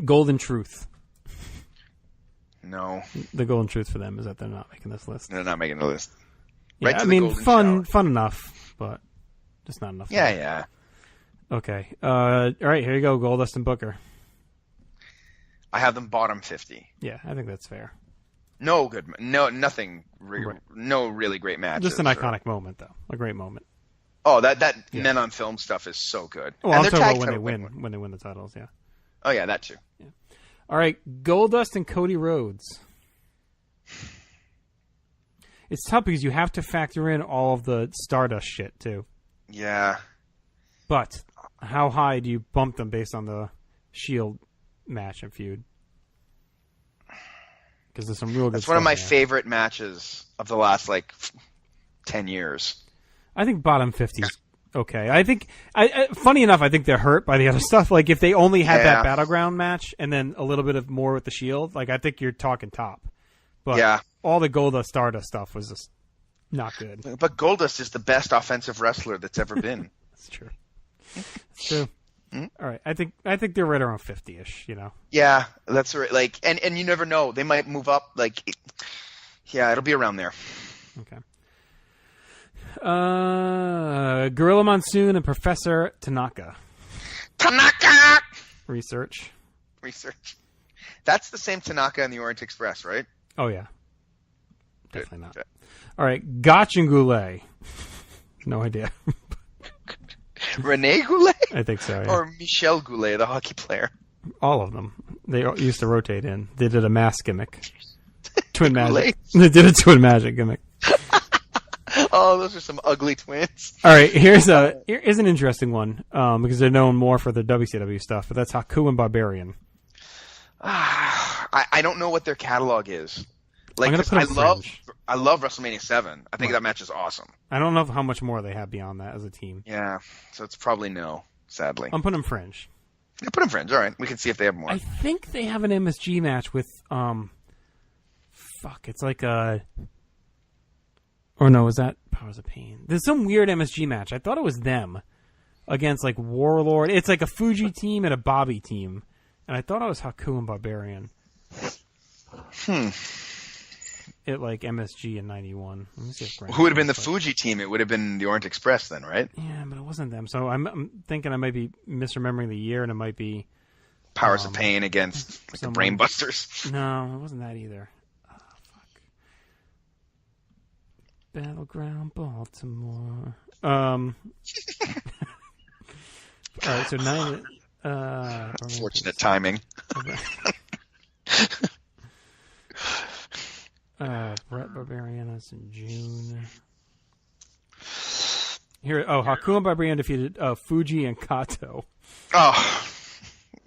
Golden Truth. no, The Golden Truth for them is that they're not making this list. they're not making the list. Yeah, Right to I the mean, golden fun shower. enough, but just not enough. Yeah, yeah. Okay. All right, here you go, Goldust and Booker. I have them bottom 50. Yeah, I think that's fair. No good. No, nothing. Right. No really great matches. Just an or- iconic moment, though. A great moment. Oh, that Yeah. Men on Film stuff is so good. Well, And I'm their talking tag about title when they win the titles. Yeah. Oh yeah, that too. All right, Goldust and Cody Rhodes. It's tough because you have to factor in all of the Stardust shit too. Yeah. But how high do you bump them based on the Shield match and feud? Because there's some real good. That's one of stuff my in there. favorite matches of the last 10 years. I think bottom 50 is okay. I think, funny enough, I think they're hurt by the other stuff. Like if they only had that Yeah. Battleground match and then a little bit of more with the Shield, like I think you're talking top. But Yeah. all the Goldust Stardust stuff was just not good. But Goldust is the best offensive wrestler that's ever been. That's true. It's true. All right, I think they're right around 50-ish. You know. Yeah, that's right. And you never know. They might move up. It'll be around there. Okay. Gorilla Monsoon and Professor Tanaka. Tanaka! Research. That's the same Tanaka in the Orient Express, right? Oh yeah. Definitely not. Okay. All right, Gotch and Goulet. No idea. Rene Goulet? I think so. Yeah. Or Michel Goulet, the hockey player. All of them. They used to rotate in. They did a mask gimmick. Twin magic. Goulet. They did a twin magic gimmick. Oh, those are some ugly twins. All right, here's an interesting one because they're known more for their WCW stuff, but that's Haku and Barbarian. I don't know what their catalog is. I'm gonna 'cause put them I love WrestleMania 7. I think that match is awesome. I don't know how much more they have beyond that as a team. Yeah, so it's probably no, sadly. I'm putting them fringe. Yeah, put them friends. All right, we can see if they have more. I think they have an MSG match with it's like a. Or no, was that Powers of Pain? There's some weird MSG match. I thought it was them against like Warlord. It's like a Fuji team and a Bobby team, and I thought it was Haku and Barbarian. At like MSG in '91. Let me see if Grant Who would have been the knows, Fuji team? It would have been the Orient Express then, right? Yeah, but it wasn't them. So I'm thinking I might be misremembering the year, and it might be. Powers of Pain against the someone- Brainbusters. No, it wasn't that either. Oh, fuck. Battleground Baltimore. But All right, so 9. Unfortunate timing. Brett Barbarianos in June. Here, Hakuin Barbarian defeated Fuji and Kato. Oh,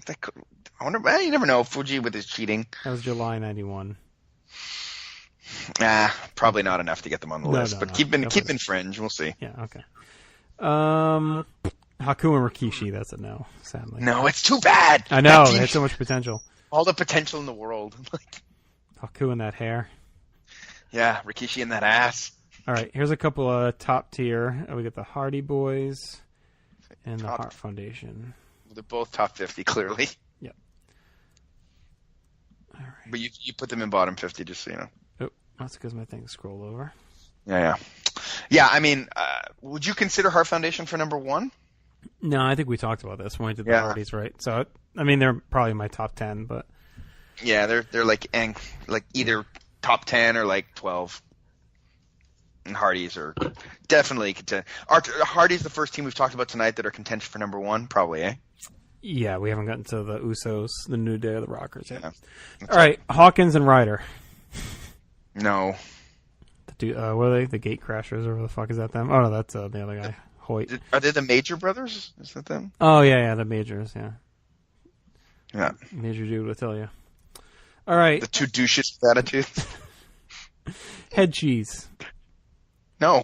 I wonder. Well, you never know. Fuji with his cheating. That was July 91. Probably not enough to get them on the list. But keep in fringe. We'll see. Yeah. Okay. Hakuin Rikishi. That's a no. Sadly. No, it's too bad. I know. They had so much potential. All the potential in the world. Hakuin that hair. Yeah, Rikishi in that ass. All right, here's a couple of top tier. We got the Hardy Boys and the Hart Foundation. They're both top 50, clearly. Yep. All right. But you put them in bottom 50, just so you know. Oh, that's because my things scroll over. Yeah. I mean, would you consider Hart Foundation for number 1? No, I think we talked about this when we did the Hardys, right? So, I mean, they're probably my top 10, but yeah, they're like either top 10 or like 12. And Hardys are definitely contend. Hardys the first team we've talked about tonight that are contention for number 1, probably, eh? Yeah, we haven't gotten to the Usos, the New Day, or the Rockers yet. Yeah. All right, Hawkins and Ryder. No. What are they? The Gate Crashers, or what the fuck is that them? Oh, no, that's the other guy, Hoyt. Are they the Major Brothers? Is that them? Oh, yeah, the Majors, yeah. Yeah. Major Dude will tell you. All right. The two douches with attitudes? Head Cheese. No.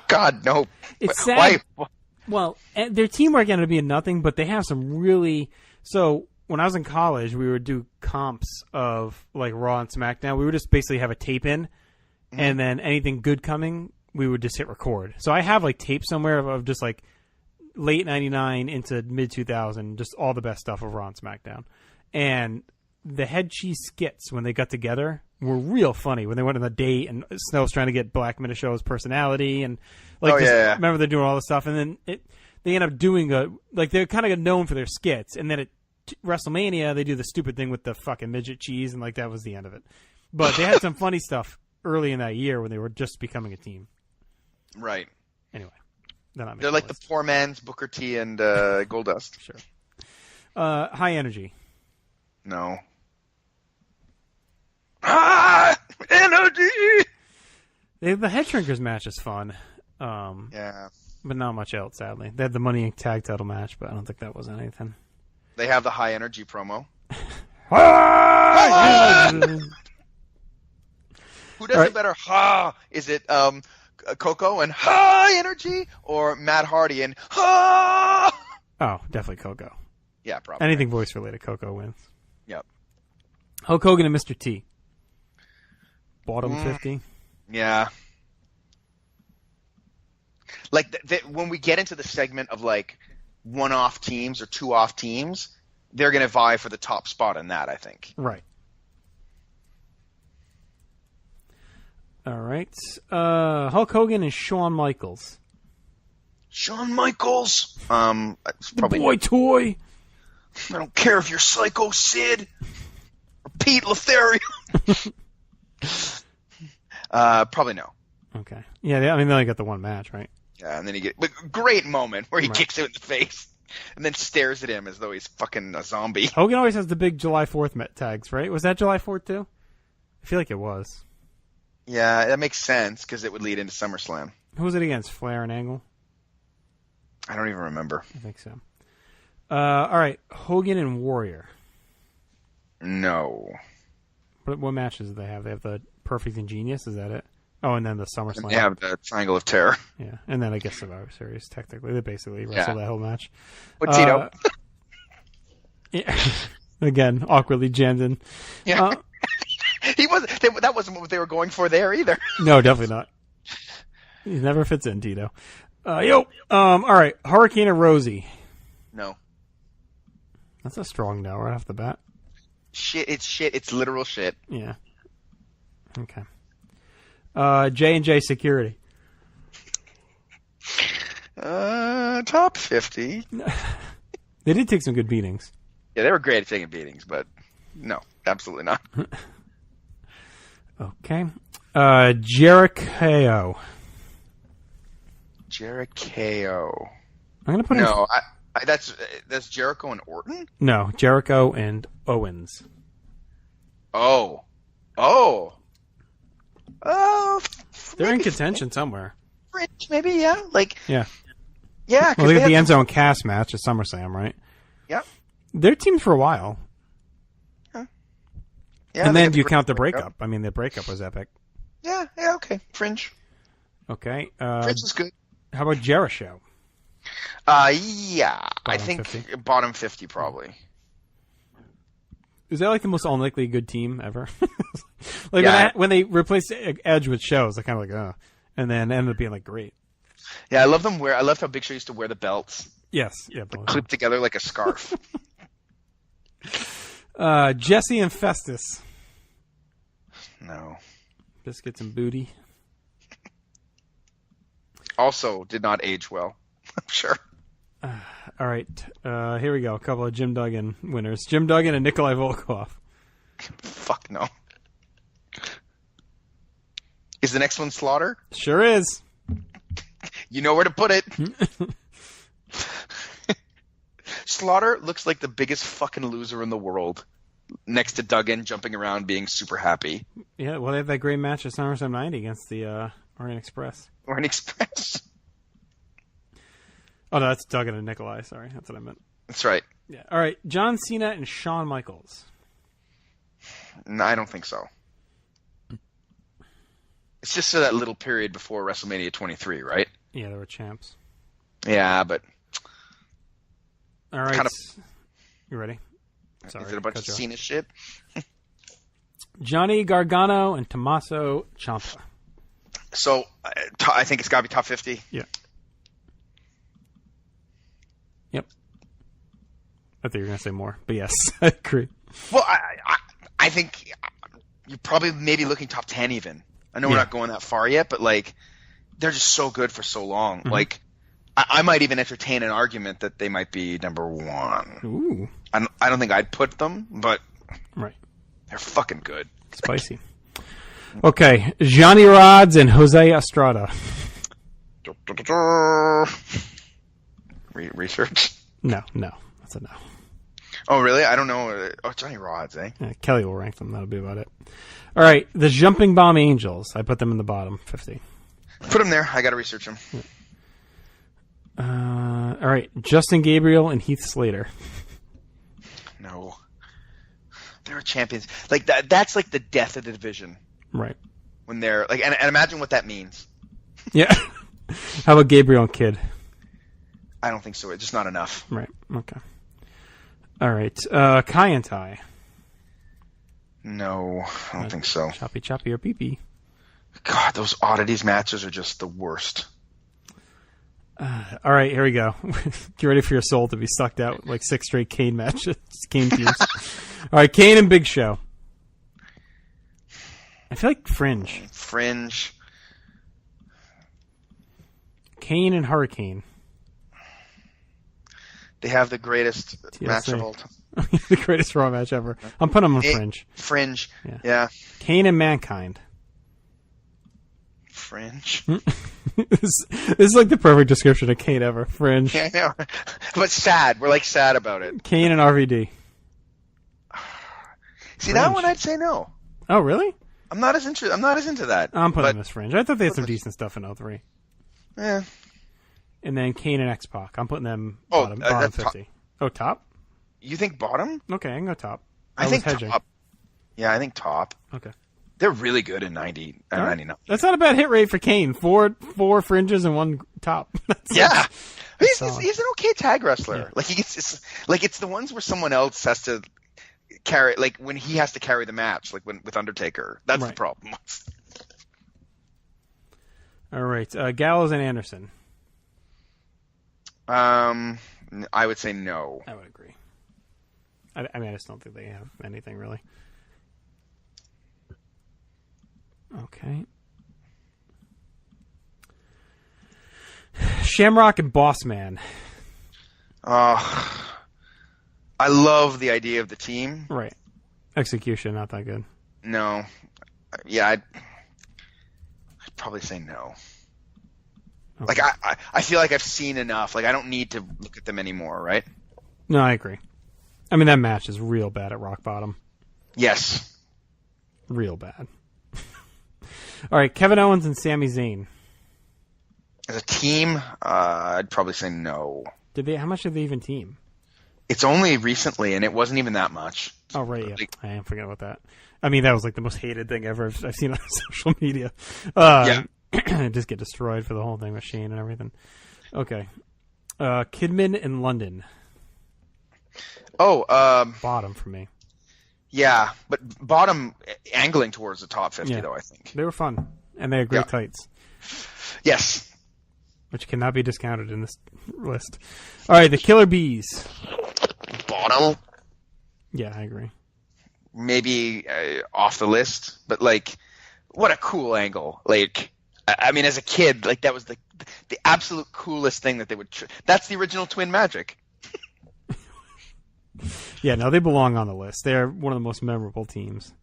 God, no. It's sad. Why? Well, their teamwork ended up being nothing, but they have some really... So, when I was in college, we would do comps of, like, Raw and SmackDown. We would just basically have a tape in, and then anything good coming, we would just hit record. So I have, like, tape somewhere of just, like, late 99 into mid-2000, just all the best stuff of Raw and SmackDown. And the Head Cheese skits, when they got together, were real funny. When they went on a date, and Snow's trying to get Blackman to show his personality, and remember they're doing all this stuff, and then they end up doing they're kind of known for their skits, and then at WrestleMania they do the stupid thing with the fucking midget cheese, and like that was the end of it. But they had some funny stuff early in that year when they were just becoming a team. Right. Anyway, they're like the poor man's Booker T and Goldust. Sure. High Energy. No. Energy. The Head Shrinkers match is fun. Yeah. But not much else, sadly. They had the Money Inc. tag title match, but I don't think that was anything. They have the High Energy promo. Who does it better? Is it Coco and High Energy, or Matt Hardy and Oh, definitely Coco. Yeah, probably. Anything voice related, Coco wins. Yep. Hulk Hogan and Mr. T. Bottom 50. Yeah. Like when we get into the segment of like one-off teams or two-off teams, they're going to vie for the top spot in that, I think. Right. All right. Hulk Hogan and Shawn Michaels. Shawn Michaels? Probably Boy toy. I don't care if you're Psycho Sid or Pete Lothario. Probably no. Okay. Yeah, they only got the one match, right? Yeah, and then he but great moment where he kicks him in the face and then stares at him as though he's fucking a zombie. Hogan always has the big July 4th tags, right? Was that July 4th too? I feel like it was. Yeah, that makes sense because it would lead into SummerSlam. Who was it against? Flair and Angle? I don't even remember. I think so. All right, Hogan and Warrior. No. What matches do they have? They have the Perfect Ingenious, is that it? Oh, and then the SummerSlam. They have the Triangle of Terror. Yeah, and then I guess Survivor Series, technically. They basically wrestled that whole match. With Tito. Yeah. Again, awkwardly jammed in. Yeah. That wasn't what they were going for there either. No, definitely not. He never fits in, Tito. All right, Hurricane and Rosie. No. That's a strong no right off the bat. Shit. It's literal shit. Yeah. Okay. J&J Security. Top 50. They did take some good beatings. Yeah, they were great at taking beatings, but no, absolutely not. Okay. Jericho. Jericho. I'm gonna put no. That's Jericho and Orton? No, Jericho and Owens. Oh. They're in contention somewhere. Fringe, maybe, yeah. Yeah. Yeah. Well, they got the Enzo and Cass match at SummerSlam, right? Yep. They're teamed for a while. Yeah, and then you count the breakup. I mean, the breakup was epic. Yeah, okay. Fringe. Okay. Fringe is good. How about Jericho? Yeah. I think 50? bottom 50 probably. Is that like the most unlikely good team ever? Like Yeah. when they replaced Edge with shows, I kind of like, and then ended up being like great. Yeah, I love them. I loved how Big Show used to wear the belts. Yes. Yeah. Both. Clipped together like a scarf. Jesse and Festus. No. Biscuits and booty. Also did not age well. I'm sure. All right. Here we go. A couple of Jim Duggan winners. Jim Duggan and Nikolai Volkov. Fuck no. Is the next one Slaughter? Sure is. You know where to put it. Slaughter looks like the biggest fucking loser in the world. Next to Duggan jumping around being super happy. Yeah, well, they have that great match at SummerSlam 90 against the Orient Express. Orient Express. Oh, no, that's Duggan and Nikolai. Sorry, that's what I meant. That's right. Yeah. All right, John Cena and Shawn Michaels. No, I don't think so. It's just that little period before WrestleMania 23, right? Yeah, they were champs. Yeah, but... All right. Kind of... You ready? Sorry, Is it a bunch of Cena shit? Johnny Gargano and Tommaso Ciampa. So, I think it's got to be top 50. Yeah. Yep. I thought you were going to say more, but yes, I agree. Well, I think you're probably maybe looking top 10 even. I know we're not going that far yet, but like they're just so good for so long. Mm-hmm. Like I might even entertain an argument that they might be number one. Ooh. I don't think I'd put them, but right, they're fucking good. Spicy. Okay, Johnny Rods and Jose Estrada. Research? No, that's a no. Oh, really? I don't know. Oh, Johnny Rods, eh? Yeah, Kelly will rank them. That'll be about it. All right, the Jumping Bomb Angels. I put them in the bottom 50. Put them there. I got to research them. All right, Justin Gabriel and Heath Slater. No. They're champions. Like that's like the death of the division. Right. When they're like, and imagine what that means. Yeah. How about Gabriel and Kidd? I don't think so. It's just not enough. Right. Okay. All right. Kai and Tai. No, I don't think so. Choppy or pee-pee. God, those oddities matches are just the worst. All right, here we go. Get ready for your soul to be sucked out like 6 straight Kane matches. Kane teams. All right, Kane and Big Show. I feel like Fringe. Kane and Hurricane. They have the greatest match of all time. The greatest Raw match ever. I'm putting them on Fringe. Fringe. Yeah. Kane and Mankind. Fringe. This is like the perfect description of Kane ever. Fringe. Yeah, I know. But sad. We're like sad about it. Kane and RVD. See, that one I'd say no. Oh, really? I'm not as into that. I'm putting them as Fringe. I thought they had some decent stuff in 03. Yeah. And then Kane and X-Pac. I'm putting them bottom 50. Top? You think bottom? Okay, I can go top. I think top. Yeah, I think top. Okay. They're really good in 90 and 99. That's not a bad hit rate for Kane. Four fringes and 1 top. Yeah. He's an okay tag wrestler. Yeah. Like it's the ones where someone else has to carry, like when he has to carry the match, like with Undertaker. That's the problem. All right. Gallows and Anderson. I would say no. I would agree. I mean, I just don't think they have anything really. Okay. Shamrock and Boss Man. I love the idea of the team. Right. Execution, not that good. No. Yeah, I'd probably say no. Like I feel like I've seen enough. Like I don't need to look at them anymore, right? No, I agree. I mean, that match is real bad at rock bottom. Yes. Real bad. All right, Kevin Owens and Sami Zayn. As a team, I'd probably say no. How much did they even team? It's only recently, and it wasn't even that much. Oh, right, yeah. I am forgetting about that. I mean, that was like the most hated thing ever I've seen on social media. Yeah. Just get destroyed for the whole thing with Shane and everything. Okay. Kidman and London. Oh, Bottom for me. Yeah, but bottom angling towards the top 50, though, I think. They were fun, and they had great tights. Yes. Which cannot be discounted in this list. All right, the Killer Bees. Bottom? Yeah, I agree. Maybe off the list, but, like, what a cool angle. Like, I mean, as a kid, like, that was the absolute coolest thing that they would... That's the original Twin Magic. Yeah, no, they belong on the list. They're one of the most memorable teams.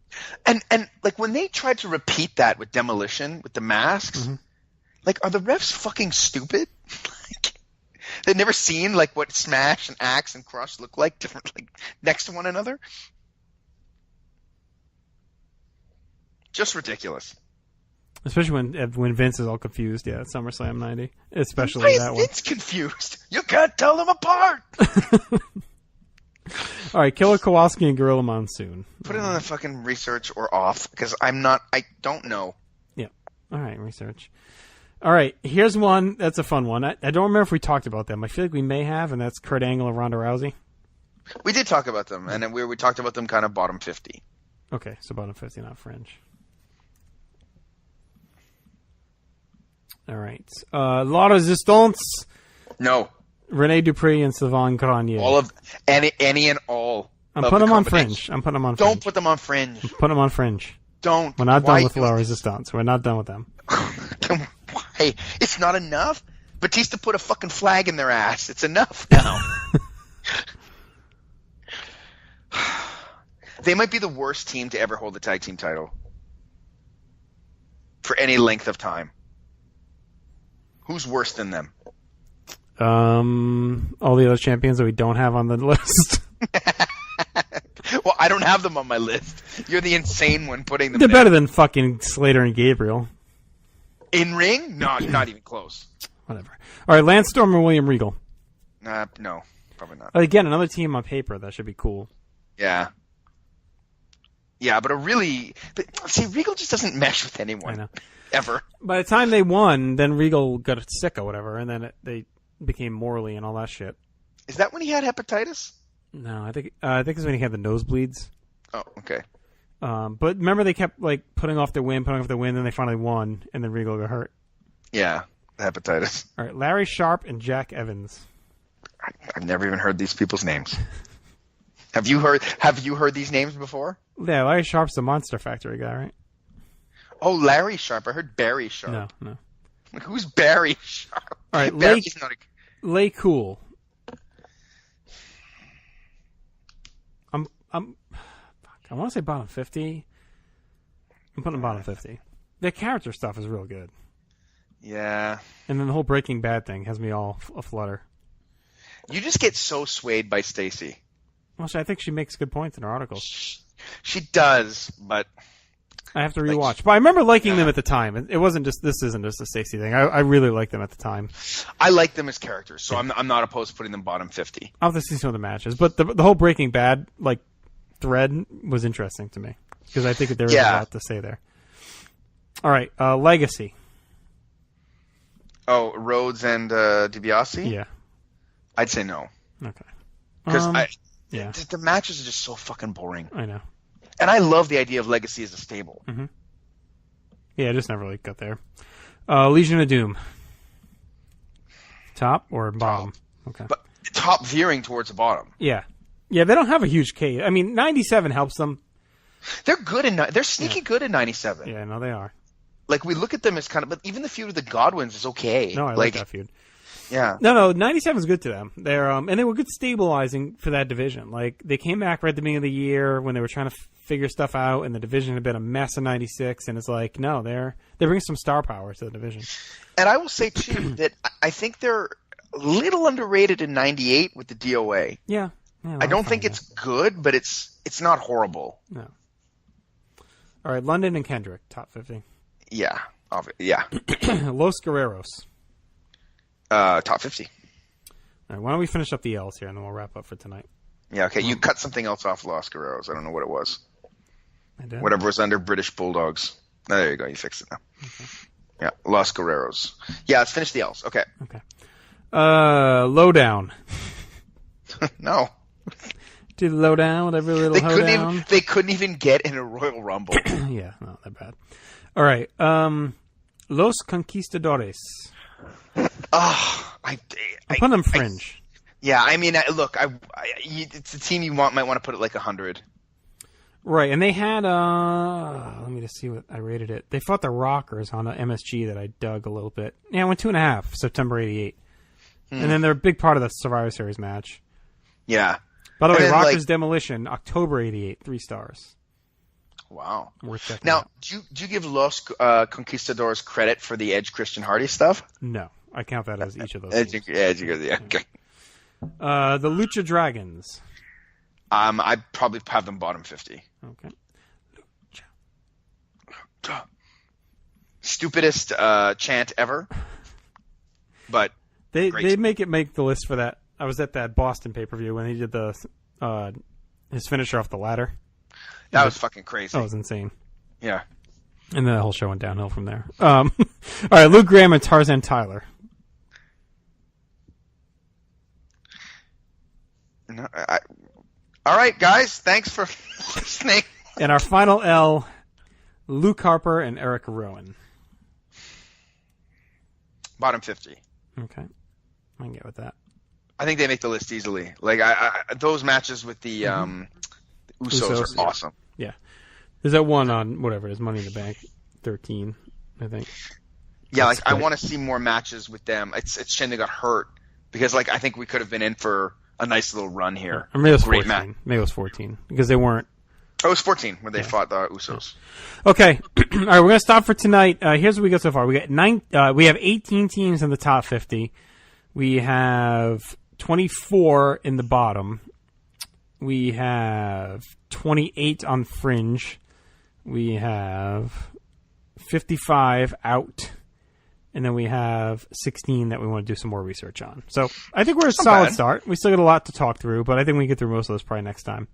And like, when they tried to repeat that with Demolition, with the masks, like, are the refs fucking stupid? Like, they've never seen, like, what Smash and Axe and Crush look like different, like, next to one another? Just ridiculous. Especially when Vince is all confused, at SummerSlam 90. Especially Why that is one. Vince confused? You can't tell them apart! All right, Killer Kowalski and Gorilla Monsoon. Put it on the fucking research or off, because I don't know. Yeah. All right, research. All right, here's one that's a fun one. I don't remember if we talked about them. I feel like we may have, and that's Kurt Angle and Ronda Rousey. We did talk about them, and we talked about them kind of bottom 50. Okay, so bottom 50, not fringe. All right. La Resistance. No. Rene Dupree and Sylvain Grenier. All of any and all. I'm putting them on fringe. Don't put them on fringe. Put them on fringe. Don't. We're not done with La Resistance. We're not done with them. Why? It's not enough. Batista put a fucking flag in their ass. It's enough now. They might be the worst team to ever hold the tag team title. For any length of time. Who's worse than them? All the other champions that we don't have on the list. Well, I don't have them on my list. You're the insane one putting them They're there. better than fucking Slater and Gabriel. In ring? No, not even close. Whatever. All right, Lance Storm and William Regal. No, probably not. Again, another team on paper that should be cool. Yeah. Yeah, but see, Regal just doesn't mesh with anyone. I know. Ever. By the time they won, then Regal got sick or whatever, and then they became Morley and all that shit. Is that when he had hepatitis? No, I think it's when he had the nosebleeds. Oh, okay. But remember, they kept like putting off their win, then they finally won, and then Regal got hurt. Yeah, hepatitis. All right, Larry Sharp and Jack Evans. I've never even heard these people's names. Have you heard these names before? Yeah, Larry Sharp's the Monster Factory guy, right? Oh, Larry Sharp. I heard Barry Sharp. No. Who's Barry Sharp? All right, Lay Cool. I want to say bottom 50. I'm putting bottom 50. Their character stuff is real good. Yeah. And then the whole Breaking Bad thing has me all aflutter. You just get so swayed by Stacy. Well, I think she makes good points in her articles. She does, but I have to rewatch. But I remember liking them at the time. It wasn't just this isn't just a Stacy thing. I really liked them at the time. I like them as characters, so I'm not opposed to putting them bottom 50. I'll have to see some of the matches, but the whole Breaking Bad like thread was interesting to me because I think that there was a lot to say there. All right, Legacy. Oh, Rhodes and DiBiase? Yeah, I'd say no. Okay, Because the matches are just so fucking boring. I know. And I love the idea of Legacy as a stable. Mm-hmm. Yeah, I just never really got there. Legion of Doom. Top or bottom? Okay. But top veering towards the bottom. Yeah. Yeah, they don't have a huge case. I mean, 97 helps them. They're good they're sneaky good in 97. Yeah, no, they are. Like, we look at them as kind of, but even the feud with the Godwins is okay. No, I like that feud. Yeah. No, 97 is good to them. They're and they were good stabilizing for that division. Like, they came back right at the beginning of the year when they were trying to figure stuff out, and the division had been a mess in '96, and it's like, no, they bring some star power to the division. And I will say too that I think they're a little underrated in '98 with the DOA. Yeah, I don't think it's good, but it's not horrible. No. All right, London and Kendrick, top 50. Yeah, yeah. Los Guerreros. Top 50. All right, why don't we finish up the L's here, and then we'll wrap up for tonight. Yeah, okay. You cut something else off Los Guerreros. I don't know what it was. I did. Whatever was under British Bulldogs. Oh, there you go. You fixed it now. Okay. Yeah, Los Guerreros. Yeah, let's finish the L's. Okay. Okay. Lowdown. No. Do the lowdown with every little hoedown. They couldn't even get in a Royal Rumble. Yeah, not that bad. All right. Los Conquistadores. Oh, I put them fringe. Yeah, I mean, look, it's a team you might want to put it like 100. Right, and they had, let me just see what I rated it. They fought the Rockers on a MSG that I dug a little bit. Yeah, I went 2.5, September 88. And then they're a big part of the Survivor Series match. Yeah. By the way, Rockers Demolition, October 88, 3 stars. Wow. Worth checking now, out. do you give Los Conquistadores credit for the Edge Christian Hardy stuff? No, I count that as each of those. Edge, yeah, okay. The Lucha Dragons. I'd probably have them bottom 50. Okay. Stupidest chant ever, but they make the list for that. I was at that Boston pay-per-view when he did the his finisher off the ladder. That was fucking crazy. That was insane. Yeah. And then the whole show went downhill from there. All right, Luke Graham and Tarzan Tyler. No, all right, guys. Thanks for listening. And our final L, Luke Harper and Eric Rowan. Bottom 50. Okay. I can get with that. I think they make the list easily. Like those matches with the Usos are awesome. Yeah. There's that one on whatever it is, Money in the Bank 13, I think. Yeah, like I want to see more matches with them. It's a shame they got hurt because like I think we could have been in for a nice little run here. Or maybe it was 14. Maybe it was 14 because they weren't. Oh, it was 14 when they fought the Usos. Okay. All right, we're going to stop for tonight. Here's what we got so far. We got we have 18 teams in the top 50. We have 24 in the bottom. We have 28 on fringe. We have 55 out. And then we have 16 that we want to do some more research on. So I think we're a solid start. We still got a lot to talk through, but I think we can get through most of this probably next time.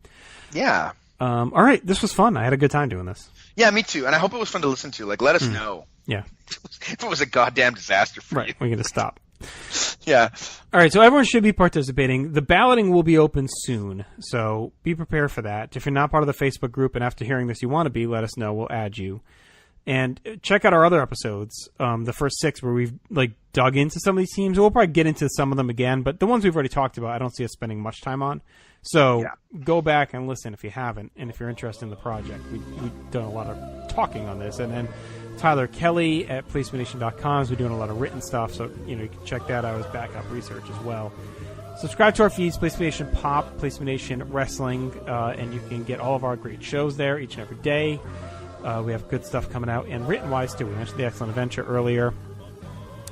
Yeah. All right. This was fun. I had a good time doing this. Yeah, me too. And I hope it was fun to listen to. Like, let us know. Yeah. If it was a goddamn disaster for you. Right. We're going to stop. Yeah. All right, so everyone should be participating. The balloting will be open soon, so be prepared for that. If you're not part of the Facebook group and after hearing this you want to be, let us know. We'll add you. And check out our other episodes, the first 6 where we've dug into some of these teams. We'll probably get into some of them again, but the ones we've already talked about, I don't see us spending much time on. So go back and listen if you haven't, and if you're interested in the project. We've done a lot of talking on this, and then Tyler Kelly at PlacementNation.com is doing a lot of written stuff, so you can check that out as backup research as well. Subscribe to our feeds, Placement Nation Pop, Placement Nation Wrestling, and you can get all of our great shows there each and every day. We have good stuff coming out, and written-wise, too. We mentioned The Excellent Adventure earlier.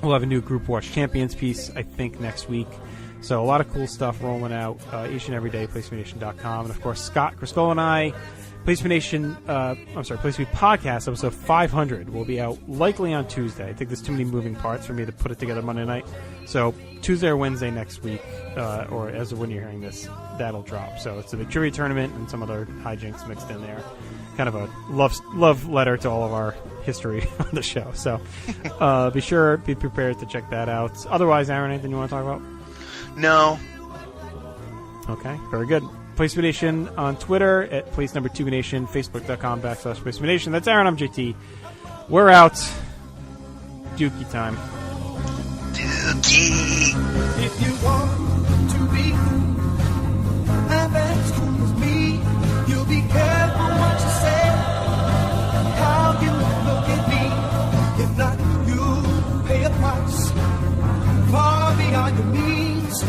We'll have a new Group Watch Champions piece, I think, next week. So a lot of cool stuff rolling out each and every day, PlacementNation.com. And, of course, Scott Criscola and I, Placement Podcast, episode 500, will be out likely on Tuesday. I think there's too many moving parts for me to put it together Monday night. So Tuesday or Wednesday next week, or as of when you're hearing this, that'll drop. So it's a big trivia tournament and some other hijinks mixed in there. Kind of a love letter to all of our history on the show. So be prepared to check that out. Otherwise, Aaron, anything you want to talk about? No. Okay, very good. Placement Nation on Twitter at place number 2 Nation, Facebook.com/Placement Nation. That's Aaron. I'm JT. We're out. Dookie time. Dookie. If you want to be half as cool as me, you'll be careful what you say, how you look at me. If not, you'll pay a price far beyond your means.